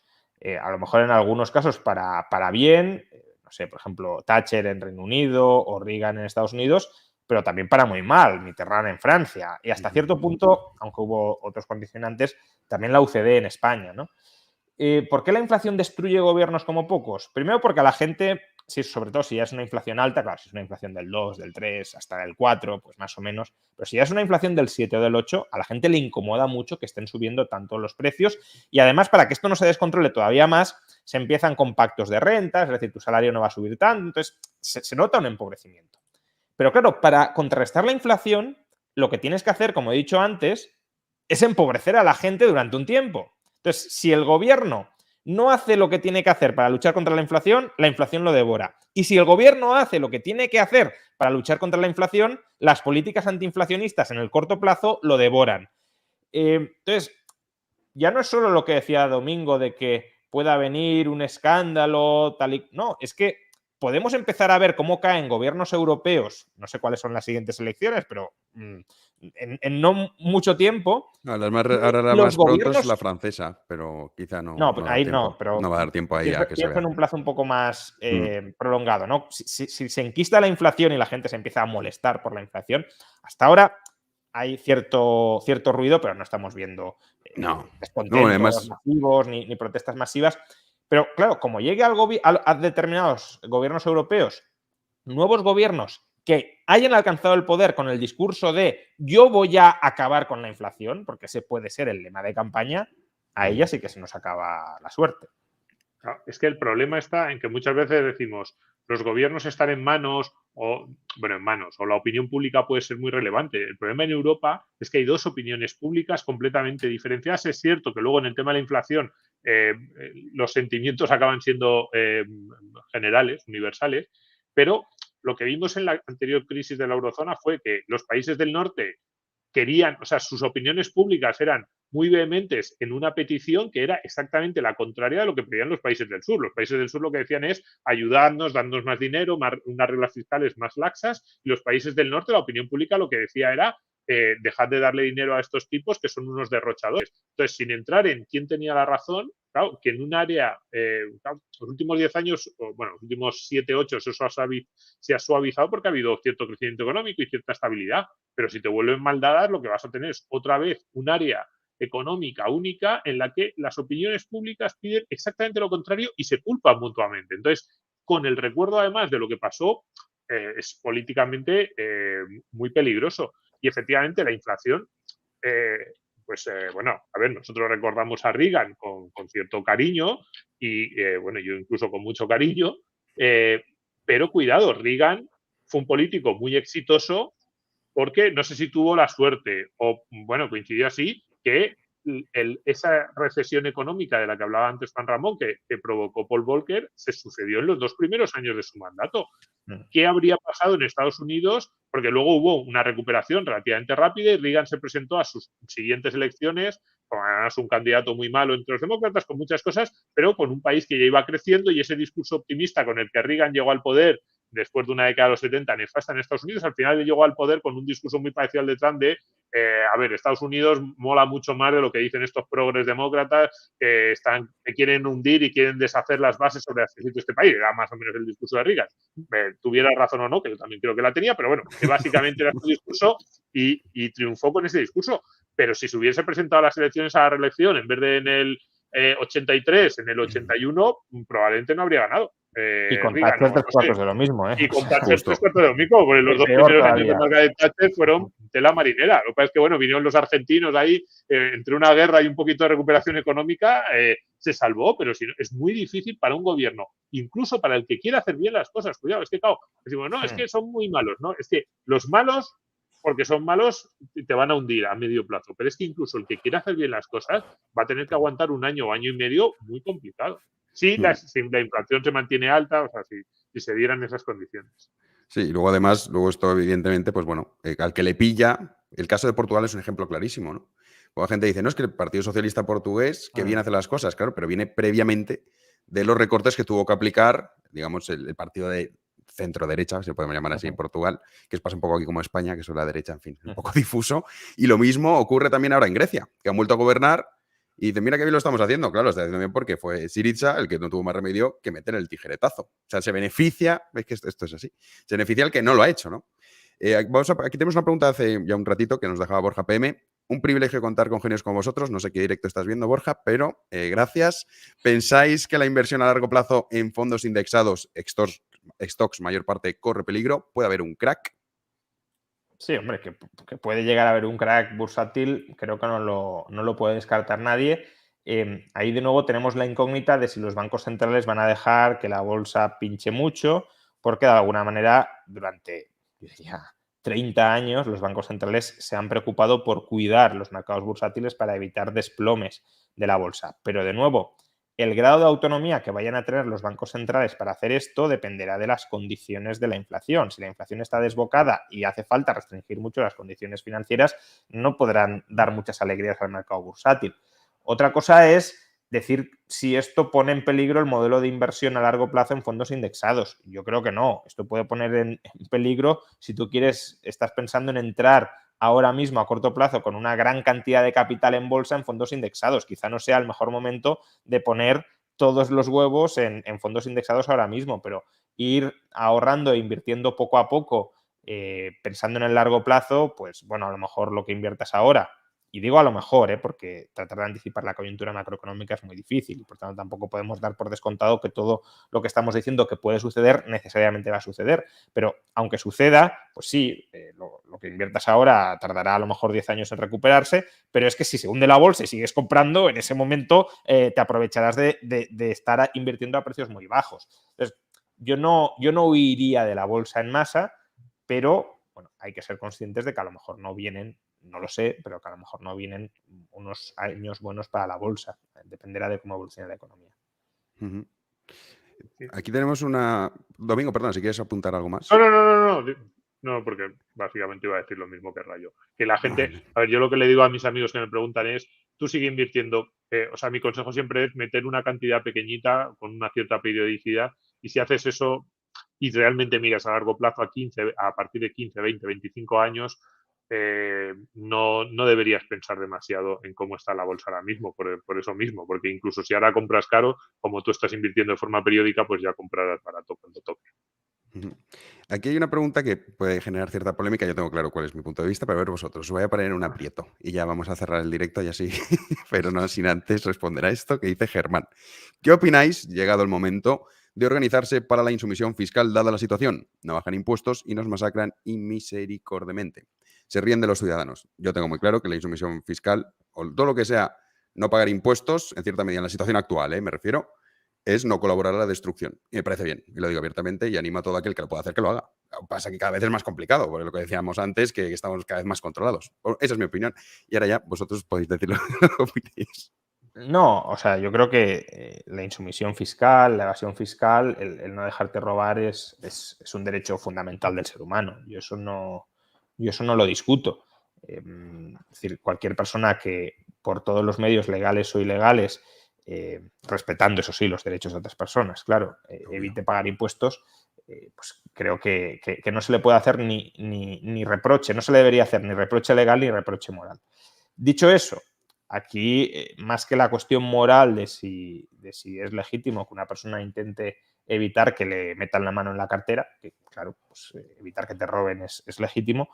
A lo mejor en algunos casos para bien, no sé, por ejemplo, Thatcher en Reino Unido o Reagan en Estados Unidos, pero también para muy mal, Mitterrand en Francia. Y hasta cierto punto, aunque hubo otros condicionantes, también la UCD en España, ¿no? ¿Por qué la inflación destruye gobiernos como pocos? Primero porque a la gente, sobre todo si ya es una inflación alta, claro, si es una inflación del 2, del 3, hasta del 4, pues más o menos, pero si ya es una inflación del 7 o del 8, a la gente le incomoda mucho que estén subiendo tanto los precios, y además, para que esto no se descontrole todavía más, se empiezan con pactos de rentas, es decir, tu salario no va a subir tanto, entonces se nota un empobrecimiento. Pero claro, para contrarrestar la inflación, lo que tienes que hacer, como he dicho antes, es empobrecer a la gente durante un tiempo. Entonces, si el gobierno no hace lo que tiene que hacer para luchar contra la inflación lo devora. Y si el gobierno hace lo que tiene que hacer para luchar contra la inflación, las políticas antiinflacionistas en el corto plazo lo devoran. Entonces, ya no es solo lo que decía Domingo de que pueda venir un escándalo, tal y... No, es que podemos empezar a ver cómo caen gobiernos europeos, no sé cuáles son las siguientes elecciones, pero en no mucho tiempo. Ahora la más pronto es la francesa, pero quizá no. No, ahí no, pero no va a dar tiempo ahí a que se vea. en un plazo un poco más prolongado, ¿no? Si se enquista la inflación y la gente se empieza a molestar por la inflación, hasta ahora hay cierto ruido, pero no estamos viendo descontentos masivos ni protestas masivas. Pero claro, como llegue a determinados gobiernos europeos, nuevos gobiernos que hayan alcanzado el poder con el discurso de yo voy a acabar con la inflación, porque ese puede ser el lema de campaña, a ella sí que se nos acaba la suerte. Es que el problema está en que muchas veces decimos los gobiernos están en manos, o la opinión pública puede ser muy relevante. El problema en Europa es que hay dos opiniones públicas completamente diferenciadas. Es cierto que luego en el tema de la inflación los sentimientos acaban siendo generales, universales, pero lo que vimos en la anterior crisis de la eurozona fue que los países del norte querían, o sea, sus opiniones públicas eran muy vehementes en una petición que era exactamente la contraria de lo que pedían los países del sur. Los países del sur lo que decían es ayudarnos, darnos más dinero, unas reglas fiscales más laxas, y los países del norte, la opinión pública lo que decía era dejad de darle dinero a estos tipos que son unos derrochadores. Entonces, sin entrar en quién tenía la razón, claro, que en un área, los últimos 10 años, los últimos 7, 8, eso se ha suavizado porque ha habido cierto crecimiento económico y cierta estabilidad, pero si te vuelven mal dadas, lo que vas a tener es otra vez un área económica única en la que las opiniones públicas piden exactamente lo contrario y se culpan mutuamente. Entonces, con el recuerdo además de lo que pasó, es políticamente muy peligroso. Y efectivamente la inflación, nosotros recordamos a Reagan con cierto cariño y, yo incluso con mucho cariño, pero cuidado, Reagan fue un político muy exitoso porque no sé si tuvo la suerte o, coincidió así, que esa recesión económica de la que hablaba antes Juan Ramón, que provocó Paul Volcker, se sucedió en los 2 primeros años de su mandato. ¿Qué habría pasado en Estados Unidos? Porque luego hubo una recuperación relativamente rápida y Reagan se presentó a sus siguientes elecciones con además un candidato muy malo entre los demócratas, con muchas cosas, pero con un país que ya iba creciendo, y ese discurso optimista con el que Reagan llegó al poder después de una década de los 70 nefasta en Estados Unidos, al final llegó al poder con un discurso muy parecido al de Trump de Estados Unidos mola mucho más de lo que dicen estos progres demócratas que quieren hundir y quieren deshacer las bases sobre las que existe este país. Era más o menos el discurso de Reagan. Tuviera razón o no, que yo también creo que la tenía, pero bueno, que básicamente era su discurso y triunfó con ese discurso. Pero si se hubiese presentado a las elecciones a la reelección en vez de en el 83, en el 81, probablemente no habría ganado. Y con Thatcher 3 cuartos de lo mismo, ¿eh? Y con Thatcher 3 cuartos de lo mismo, porque los 2 primeros años de Margaret Thatcher fueron tela marinera. Lo que pasa es que, vinieron los argentinos ahí, entre una guerra y un poquito de recuperación económica, se salvó, pero si no, es muy difícil para un gobierno, incluso para el que quiera hacer bien las cosas. Cuidado, es que, claro, decimos, no, es que son muy malos, ¿no? Es que los malos, porque son malos, te van a hundir a medio plazo. Pero es que incluso el que quiera hacer bien las cosas va a tener que aguantar un año o año y medio muy complicado. Si la inflación se mantiene alta, o sea, si se dieran esas condiciones. Sí, y luego además, esto evidentemente, pues bueno, al que le pilla, el caso de Portugal es un ejemplo clarísimo, ¿no? Cuando la gente dice, no, es que el Partido Socialista Portugués, que bien hace las cosas, claro, pero viene previamente de los recortes que tuvo que aplicar, digamos, el partido de centro-derecha, se puede llamar así en Portugal, que pasa un poco aquí como España, que es la derecha, en fin, un poco difuso. Y lo mismo ocurre también ahora en Grecia, que han vuelto a gobernar. Y dice, mira qué bien lo estamos haciendo. Claro, lo está haciendo bien porque fue Syriza el que no tuvo más remedio que meter el tijeretazo. O sea, se beneficia, veis que esto es así, se beneficia el que no lo ha hecho, ¿no? Aquí tenemos una pregunta hace ya un ratito que nos dejaba Borja PM. Un privilegio contar con genios como vosotros. No sé qué directo estás viendo, Borja, pero gracias. ¿Pensáis que la inversión a largo plazo en fondos indexados, stocks mayor parte, corre peligro? ¿Puede haber un crack? Sí, hombre, que puede llegar a haber un crack bursátil, creo que no lo puede descartar nadie. Ahí de nuevo tenemos la incógnita de si los bancos centrales van a dejar que la bolsa pinche mucho, porque de alguna manera durante, yo diría, 30 años los bancos centrales se han preocupado por cuidar los mercados bursátiles para evitar desplomes de la bolsa. Pero de nuevo, el grado de autonomía que vayan a tener los bancos centrales para hacer esto dependerá de las condiciones de la inflación. Si la inflación está desbocada y hace falta restringir mucho las condiciones financieras, no podrán dar muchas alegrías al mercado bursátil. Otra cosa es decir si esto pone en peligro el modelo de inversión a largo plazo en fondos indexados. Yo creo que no. Esto puede poner en peligro si tú estás pensando en entrar ahora mismo a corto plazo con una gran cantidad de capital en bolsa en fondos indexados. Quizá no sea el mejor momento de poner todos los huevos en fondos indexados ahora mismo, pero ir ahorrando e invirtiendo poco a poco, pensando en el largo plazo, pues bueno, a lo mejor lo que inviertas ahora, y digo a lo mejor, porque tratar de anticipar la coyuntura macroeconómica es muy difícil y por tanto tampoco podemos dar por descontado que todo lo que estamos diciendo que puede suceder necesariamente va a suceder, pero aunque suceda, pues sí, lo que inviertas ahora tardará a lo mejor 10 años en recuperarse, pero es que si se hunde la bolsa y sigues comprando, en ese momento te aprovecharás de estar invirtiendo a precios muy bajos. Entonces, yo no huiría de la bolsa en masa, pero bueno, hay que ser conscientes de que a lo mejor no vienen, no lo sé, pero que a lo mejor no vienen unos años buenos para la bolsa. Dependerá de cómo evolucione la economía. Ujú. Aquí tenemos una... Domingo, perdón, si quieres apuntar algo más. No, porque básicamente iba a decir lo mismo que Rayo. Que la gente, Vale. a ver, yo lo que le digo a mis amigos que me preguntan es, tú sigue invirtiendo, o sea, mi consejo siempre es meter una cantidad pequeñita con una cierta periodicidad, y si haces eso y realmente miras a largo plazo a partir de 15, 20, 25 años, no deberías pensar demasiado en cómo está la bolsa ahora mismo, por eso mismo, porque incluso si ahora compras caro, como tú estás invirtiendo de forma periódica, pues ya comprarás barato cuando toque. Ujú. Aquí hay una pregunta que puede generar cierta polémica. Yo tengo claro cuál es mi punto de vista, pero a ver vosotros. Os voy a poner en un aprieto y ya vamos a cerrar el directo y así, pero no sin antes responder a esto que dice Germán. ¿Qué opináis, llegado el momento, de organizarse para la insumisión fiscal dada la situación? No bajan impuestos y nos masacran inmisericordiamente. Se ríen de los ciudadanos. Yo tengo muy claro que la insumisión fiscal, o todo lo que sea no pagar impuestos, en cierta medida en la situación actual, me refiero, es no colaborar a la destrucción. Y me parece bien, y lo digo abiertamente, y animo a todo aquel que lo pueda hacer que lo haga. Lo que pasa es que cada vez es más complicado, por lo que decíamos antes, que estamos cada vez más controlados. Esa es mi opinión. Y ahora ya vosotros podéis decir lo que opinéis. No, o sea, yo creo que la insumisión fiscal, la evasión fiscal, el no dejarte robar es un derecho fundamental del ser humano. Yo eso no lo discuto. Es decir, cualquier persona que por todos los medios legales o ilegales, respetando, eso sí, los derechos de otras personas, claro, evite pagar impuestos, pues creo que no se le puede hacer ni reproche, no se le debería hacer ni reproche legal ni reproche moral. Dicho eso, aquí, más que la cuestión moral de si es legítimo que una persona intente evitar que le metan la mano en la cartera, que claro, pues, evitar que te roben es legítimo,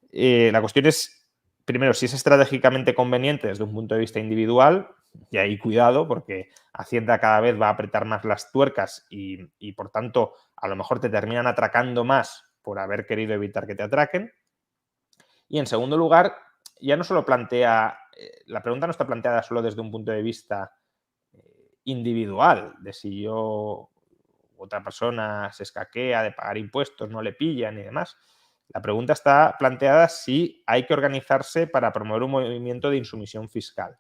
la cuestión es, primero, si es estratégicamente conveniente desde un punto de vista individual, y ahí cuidado, porque Hacienda cada vez va a apretar más las tuercas y por tanto, a lo mejor te terminan atracando más por haber querido evitar que te atraquen. Y en segundo lugar, ya no solo plantea, la pregunta no está planteada solo desde un punto de vista individual, de si yo otra persona se escaquea de pagar impuestos, no le pillan y demás. La pregunta está planteada si hay que organizarse para promover un movimiento de insumisión fiscal.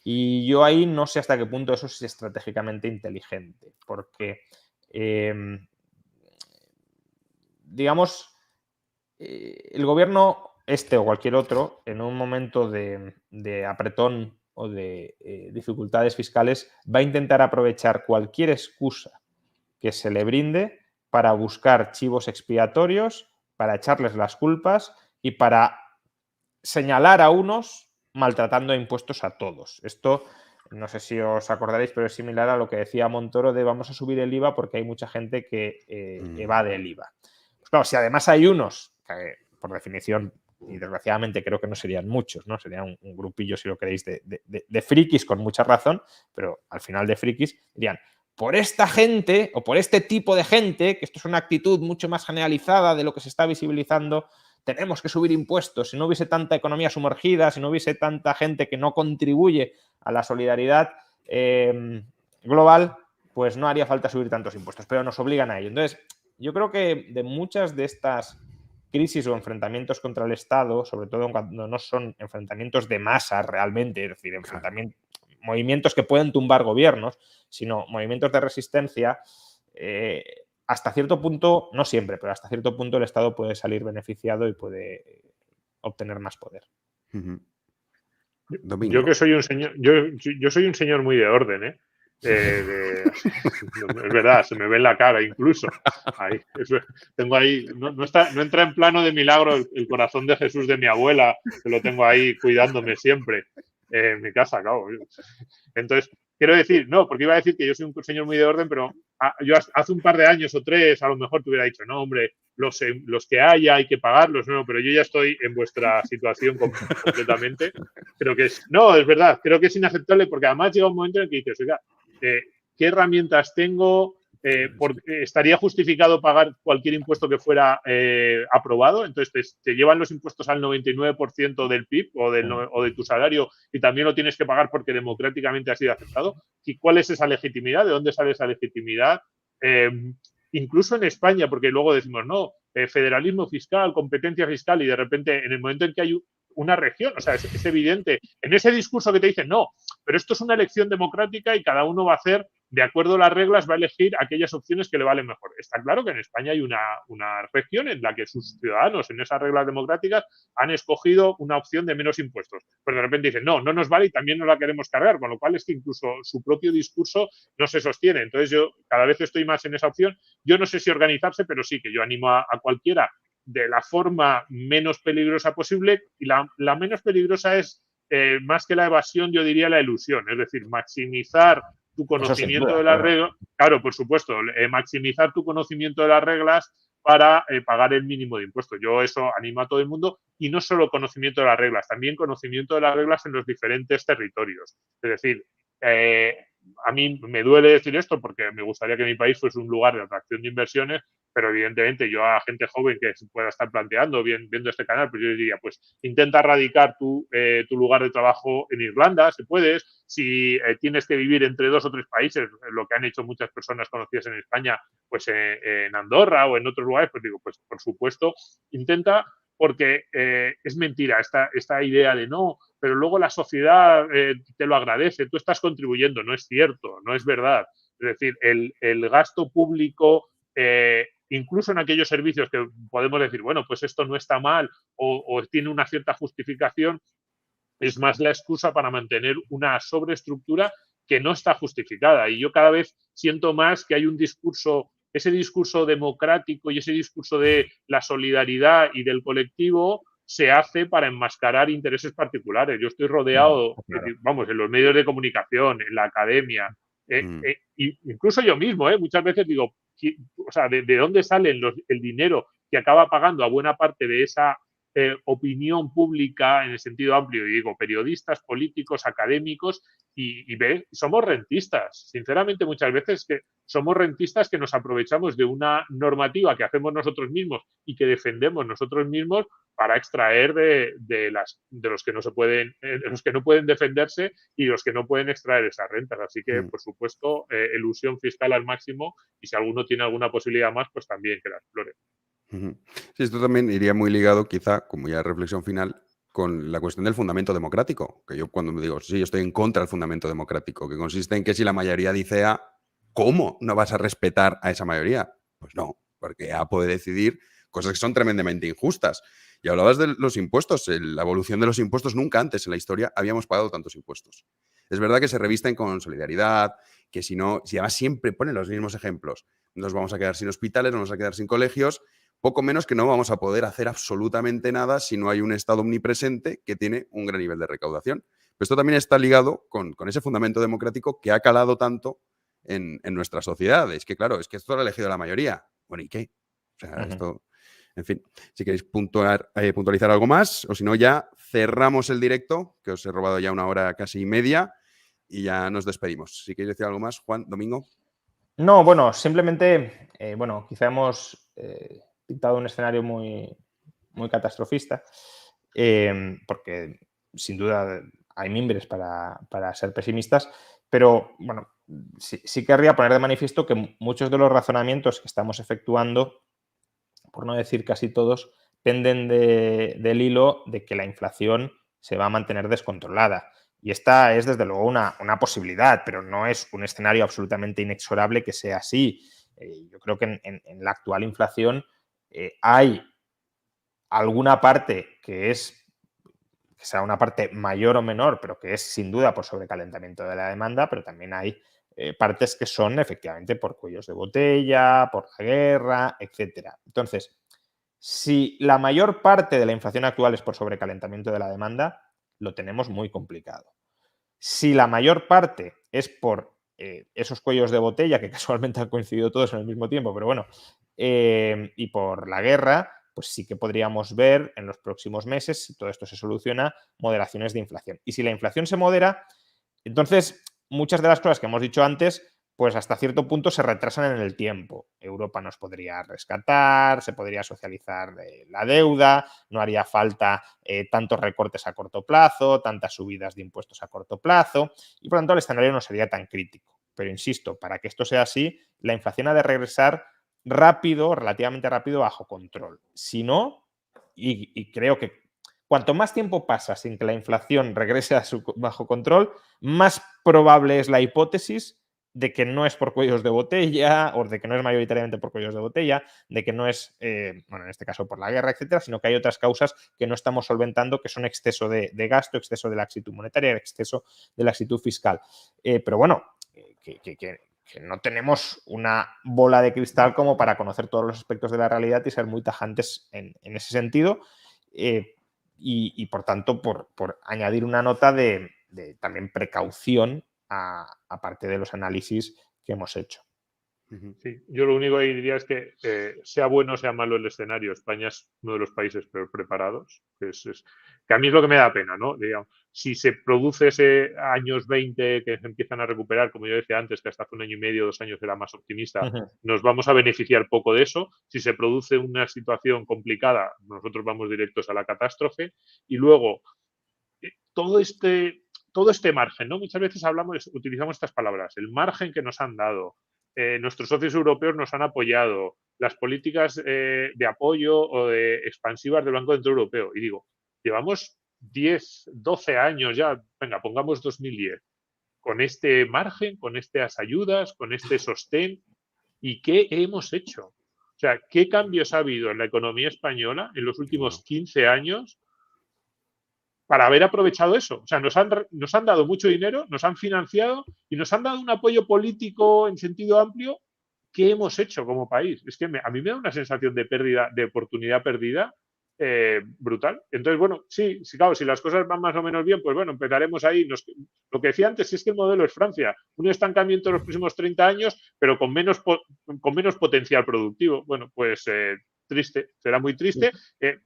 Y yo ahí no sé hasta qué punto eso es estratégicamente inteligente, porque, digamos, el gobierno, este o cualquier otro, en un momento de apretón o de dificultades fiscales, va a intentar aprovechar cualquier excusa que se le brinde para buscar chivos expiatorios, para echarles las culpas y para señalar a unos maltratando a impuestos a todos. Esto, no sé si os acordaréis, pero es similar a lo que decía Montoro de vamos a subir el IVA porque hay mucha gente que evade el IVA. Pues claro, si además hay unos que, por definición, y desgraciadamente creo que no serían muchos, ¿no? Sería un grupillo, si lo queréis, de frikis con mucha razón, pero al final de frikis dirían, por esta gente o por este tipo de gente, que esto es una actitud mucho más generalizada de lo que se está visibilizando, tenemos que subir impuestos. Si no hubiese tanta economía sumergida, si no hubiese tanta gente que no contribuye a la solidaridad global, pues no haría falta subir tantos impuestos, pero nos obligan a ello. Entonces, yo creo que de muchas de estas crisis o enfrentamientos contra el Estado, sobre todo cuando no son enfrentamientos de masa realmente, es decir, movimientos que pueden tumbar gobiernos, sino movimientos de resistencia, hasta cierto punto, no siempre, pero hasta cierto punto el Estado puede salir beneficiado y puede obtener más poder. Domingo. Yo que soy un señor, yo soy un señor muy de orden, ¿eh? Es verdad, se me ve en la cara incluso. Ahí, tengo ahí, no entra en plano de milagro el corazón de Jesús de mi abuela, que lo tengo ahí cuidándome siempre en mi casa, claro. Entonces, quiero decir, no, porque iba a decir que yo soy un señor muy de orden, pero yo hace un par de años o 3 a lo mejor te hubiera dicho, no, hombre, los que hay que pagarlos, no, pero yo ya estoy en vuestra situación completamente. Creo que es verdad, creo que es inaceptable porque además llega un momento en el que dices, oiga, ¿qué herramientas tengo? ¿Estaría justificado pagar cualquier impuesto que fuera aprobado? Entonces te llevan los impuestos al 99% del PIB o de tu salario y también lo tienes que pagar porque democráticamente ha sido aceptado. ¿Y cuál es esa legitimidad? ¿De dónde sale esa legitimidad? incluso en España, porque luego decimos, no, federalismo fiscal, competencia fiscal, y de repente en el momento en que hay una región, o sea, es evidente, en ese discurso que te dicen, no, pero esto es una elección democrática y cada uno va a hacer, de acuerdo a las reglas, va a elegir aquellas opciones que le valen mejor. Está claro que en España hay una región en la que sus ciudadanos, en esas reglas democráticas, han escogido una opción de menos impuestos. Pero de repente dicen, no nos vale y también nos la queremos cargar, con lo cual es que incluso su propio discurso no se sostiene. Entonces yo cada vez estoy más en esa opción. Yo no sé si organizarse, pero sí que yo animo a cualquiera de la forma menos peligrosa posible, y la menos peligrosa es, más que la evasión, yo diría la ilusión, es decir, maximizar tu conocimiento de las reglas, claro, por supuesto, maximizar tu conocimiento de las reglas para pagar el mínimo de impuestos. Yo eso animo a todo el mundo, y no solo conocimiento de las reglas, también conocimiento de las reglas en los diferentes territorios. Es decir, a mí me duele decir esto porque me gustaría que mi país fuese un lugar de atracción de inversiones, pero evidentemente yo a gente joven que se pueda estar planteando viendo este canal, pues yo diría, pues intenta radicar tu lugar de trabajo en Irlanda, si puedes. Si tienes que vivir entre 2 o 3 países, lo que han hecho muchas personas conocidas en España, pues en Andorra o en otros lugares, pues digo, pues por supuesto, intenta, porque es mentira esta idea de no, pero luego la sociedad te lo agradece, tú estás contribuyendo. No es cierto, no es verdad. Es decir, el gasto público, incluso en aquellos servicios que podemos decir, bueno, pues esto no está mal o tiene una cierta justificación, es más la excusa para mantener una sobreestructura que no está justificada. Y yo cada vez siento más que hay un discurso, ese discurso democrático y ese discurso de la solidaridad y del colectivo se hace para enmascarar intereses particulares. Yo estoy rodeado, vamos, en los medios de comunicación, en la academia, incluso yo mismo, muchas veces digo, o sea, ¿de dónde sale el dinero que acaba pagando a buena parte de esa opinión pública en el sentido amplio? Y digo, periodistas, políticos, académicos, y somos rentistas. Sinceramente, muchas veces que somos rentistas que nos aprovechamos de una normativa que hacemos nosotros mismos y que defendemos nosotros mismos para extraer de los que no se pueden, de los que no pueden defenderse y los que no pueden extraer esas rentas. Así que, por supuesto, elusión fiscal al máximo, y si alguno tiene alguna posibilidad más, pues también que la explore. Sí, esto también iría muy ligado, quizá, como ya reflexión final, con la cuestión del fundamento democrático. Que yo cuando me digo, sí, yo estoy en contra del fundamento democrático, que consiste en que si la mayoría dice A, ¿cómo no vas a respetar a esa mayoría? Pues no, porque A puede decidir cosas que son tremendamente injustas. Y hablabas de los impuestos, la evolución de los impuestos. Nunca antes en la historia habíamos pagado tantos impuestos. Es verdad que se revisten con solidaridad, que si no, si además siempre ponen los mismos ejemplos, nos vamos a quedar sin hospitales, nos vamos a quedar sin colegios, poco menos que no vamos a poder hacer absolutamente nada si no hay un Estado omnipresente que tiene un gran nivel de recaudación. Pero esto también está ligado con ese fundamento democrático que ha calado tanto en nuestra sociedad. Es que, claro, es que esto lo ha elegido la mayoría. Bueno, ¿y qué? O sea, esto... En fin, si queréis puntualizar algo más, o si no, ya cerramos el directo, que os he robado ya 1 hora casi y media, y ya nos despedimos. Si queréis decir algo más, Juan, Domingo. No, bueno, simplemente, quizá hemos pintado un escenario muy, muy catastrofista, porque sin duda hay mimbres para ser pesimistas, pero bueno, sí querría poner de manifiesto que muchos de los razonamientos que estamos efectuando, por no decir casi todos, penden del hilo de que la inflación se va a mantener descontrolada. Y esta es, desde luego, una posibilidad, pero no es un escenario absolutamente inexorable que sea así. Yo creo que en la actual inflación hay alguna parte que sea una parte mayor o menor, pero que es sin duda por sobrecalentamiento de la demanda, pero también hay partes que son efectivamente por cuellos de botella, por la guerra, etcétera. Entonces, si la mayor parte de la inflación actual es por sobrecalentamiento de la demanda, lo tenemos muy complicado. Si la mayor parte es por esos cuellos de botella, que casualmente han coincidido todos en el mismo tiempo, pero bueno, y por la guerra, pues sí que podríamos ver en los próximos meses, si todo esto se soluciona, moderaciones de inflación. Y si la inflación se modera, entonces muchas de las cosas que hemos dicho antes, pues hasta cierto punto se retrasan en el tiempo. Europa nos podría rescatar, se podría socializar la deuda, no haría falta tantos recortes a corto plazo, tantas subidas de impuestos a corto plazo, y por lo tanto el escenario no sería tan crítico. Pero insisto, para que esto sea así, la inflación ha de regresar rápido, relativamente rápido, bajo control. Si no, y creo que cuanto más tiempo pasa sin que la inflación regrese a su bajo control, más probable es la hipótesis de que no es por cuellos de botella, o de que no es mayoritariamente por cuellos de botella, de que no es, bueno, en este caso por la guerra, etcétera, sino que hay otras causas que no estamos solventando, que son exceso de gasto, exceso de laxitud monetaria, exceso de laxitud fiscal. Pero bueno, que no tenemos una bola de cristal como para conocer todos los aspectos de la realidad y ser muy tajantes en ese sentido. Y por tanto, por añadir una nota de también precaución aparte de los análisis que hemos hecho. Sí, yo lo único que diría es que sea bueno o sea malo el escenario, España es uno de los países peor preparados, que a mí es lo que me da pena, ¿no? Digamos, si se produce ese años 20 que se empiezan a recuperar, como yo decía antes, que hasta hace 1 año y medio, 2 años era más optimista, nos vamos a beneficiar poco de eso. Si se produce una situación complicada, nosotros vamos directos a la catástrofe. Y luego, todo este margen, ¿no? Muchas veces utilizamos estas palabras, el margen que nos han dado, nuestros socios europeos nos han apoyado, las políticas de apoyo o de expansivas del Banco Central Europeo. Y digo, llevamos 10, 12 años ya, venga, pongamos 2010, con este margen, con estas ayudas, con este sostén. ¿Y qué hemos hecho? O sea, ¿qué cambios ha habido en la economía española en los últimos 15 años para haber aprovechado eso? O sea, nos han dado mucho dinero, nos han financiado y nos han dado un apoyo político en sentido amplio. ¿Qué hemos hecho como país? Es que a mí me da una sensación de pérdida, de oportunidad perdida brutal. Entonces, bueno, sí, claro, si las cosas van más o menos bien, pues bueno, empezaremos ahí. Lo que decía antes es que el modelo es Francia, un estancamiento en los próximos 30 años, pero con menos potencial productivo. Bueno, pues triste, será muy triste.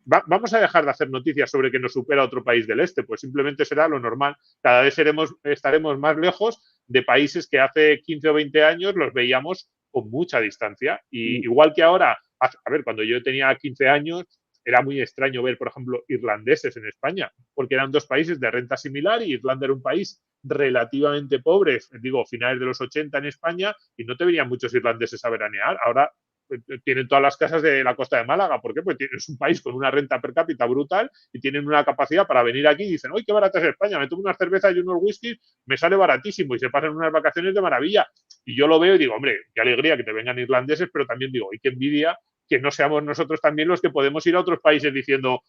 Vamos a dejar de hacer noticias sobre que nos supera otro país del este, pues simplemente será lo normal. Cada vez estaremos más lejos de países que hace 15 o 20 años los veíamos con mucha distancia. Y igual que ahora, a ver, cuando yo tenía 15 años, era muy extraño ver, por ejemplo, irlandeses en España, porque eran 2 países de renta similar y Irlanda era un país relativamente pobre, digo, finales de los 80 en España, y no te venían muchos irlandeses a veranear. Ahora tienen todas las casas de la costa de Málaga. ¿Por qué? Pues es un país con una renta per cápita brutal y tienen una capacidad para venir aquí y dicen, ¡ay, qué barata es España! Me tomo unas cervezas y unos whiskies, me sale baratísimo y se pasan unas vacaciones de maravilla. Y yo lo veo y digo, hombre, qué alegría que te vengan irlandeses, pero también digo, ¡y qué envidia que no seamos nosotros también los que podemos ir a otros países diciendo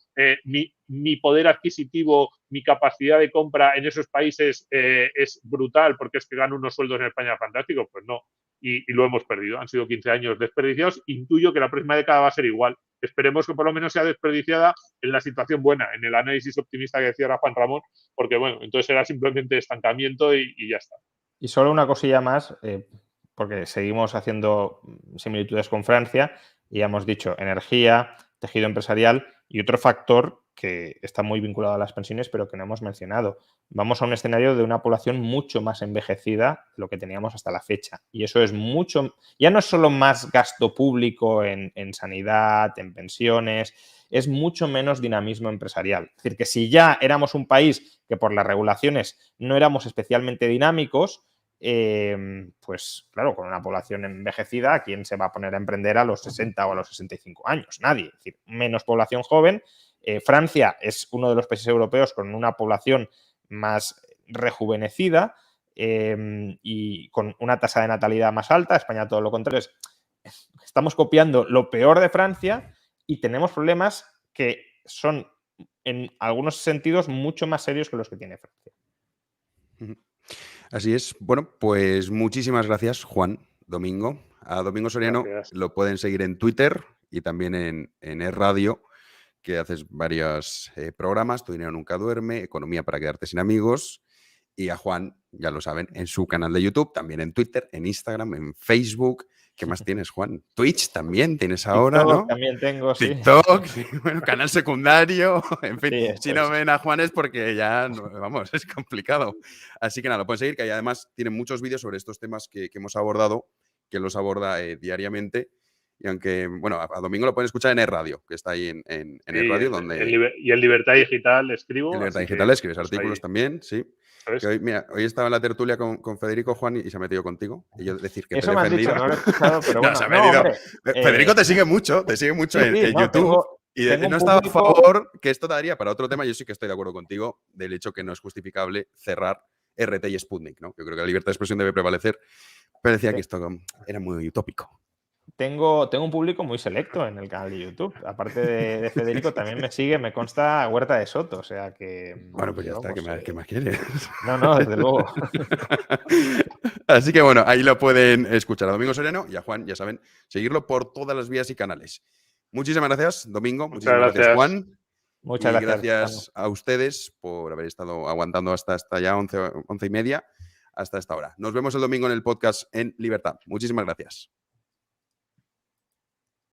mi poder adquisitivo, mi capacidad de compra en esos países es brutal porque es que gano unos sueldos en España fantásticos? Pues no. Y lo hemos perdido. Han sido 15 años desperdiciados. Intuyo que la próxima década va a ser igual. Esperemos que por lo menos sea desperdiciada en la situación buena, en el análisis optimista que decía Juan Ramón, porque bueno, entonces era simplemente estancamiento y ya está. Y solo una cosilla más, porque seguimos haciendo similitudes con Francia y ya hemos dicho energía, tejido empresarial y otro factor que está muy vinculado a las pensiones pero que no hemos mencionado. Vamos a un escenario de una población mucho más envejecida de lo que teníamos hasta la fecha y eso es mucho, ya no es solo más gasto público en sanidad, en pensiones, es mucho menos dinamismo empresarial. Es decir, que si ya éramos un país que por las regulaciones no éramos especialmente dinámicos, pues claro, con una población envejecida, ¿quién se va a poner a emprender a los 60 o a los 65 años? Nadie. Es decir, menos población joven. Francia es uno de los países europeos con una población más rejuvenecida y con una tasa de natalidad más alta. España todo lo contrario. Estamos copiando lo peor de Francia y tenemos problemas que son en algunos sentidos mucho más serios que los que tiene Francia. Así es. Bueno, pues muchísimas gracias, Juan Domingo. A Domingo Soriano lo pueden seguir en Twitter y también en E-Radio, que haces varios programas. Tu dinero nunca duerme, Economía para quedarte sin amigos. Y a Juan, ya lo saben, en su canal de YouTube, también en Twitter, en Instagram, en Facebook. ¿Qué más tienes, Juan? Twitch también tienes ahora, TikTok, ¿no? También tengo, sí. TikTok, bueno, canal secundario. En fin, Sí, si no ven a Juan es porque ya, vamos, es complicado. Así que nada, lo pueden seguir, que además tienen muchos vídeos sobre estos temas que hemos abordado, que los aborda diariamente. Y aunque, bueno, a Domingo lo pueden escuchar en E-Radio, que está ahí en E-Radio, donde... Y en Libertad Digital escribo. En Libertad Digital escribes artículos también, sí. es. Que hoy estaba en la tertulia con Federico, Juan, y se ha metido contigo. Y yo decir que Eso te he me has dicho, defendido. no lo he escuchado, pero bueno. Se ha metido. Hombre, Federico te sigue mucho sí, en no, YouTube. Y tengo no un estaba público- a favor, que esto daría para otro tema. Yo sí que estoy de acuerdo contigo del hecho que no es justificable cerrar RT y Sputnik, ¿no? Yo creo que la libertad de expresión debe prevalecer. Pero decía que esto era muy utópico. Tengo un público muy selecto en el canal de YouTube. Aparte de Federico, también me sigue, me consta Huerta de Soto. O sea que. Bueno, pues ya que está, vamos, ¿qué más quieres? No, desde luego. Así que bueno, ahí lo pueden escuchar a Domingo Soriano y a Juan, ya saben, seguirlo por todas las vías y canales. Muchísimas gracias, Domingo. Muchísimas gracias, Juan. Muchas y gracias a ustedes por haber estado aguantando hasta ya 11 y media, hasta esta hora. Nos vemos el domingo en el podcast en Libertad. Muchísimas gracias.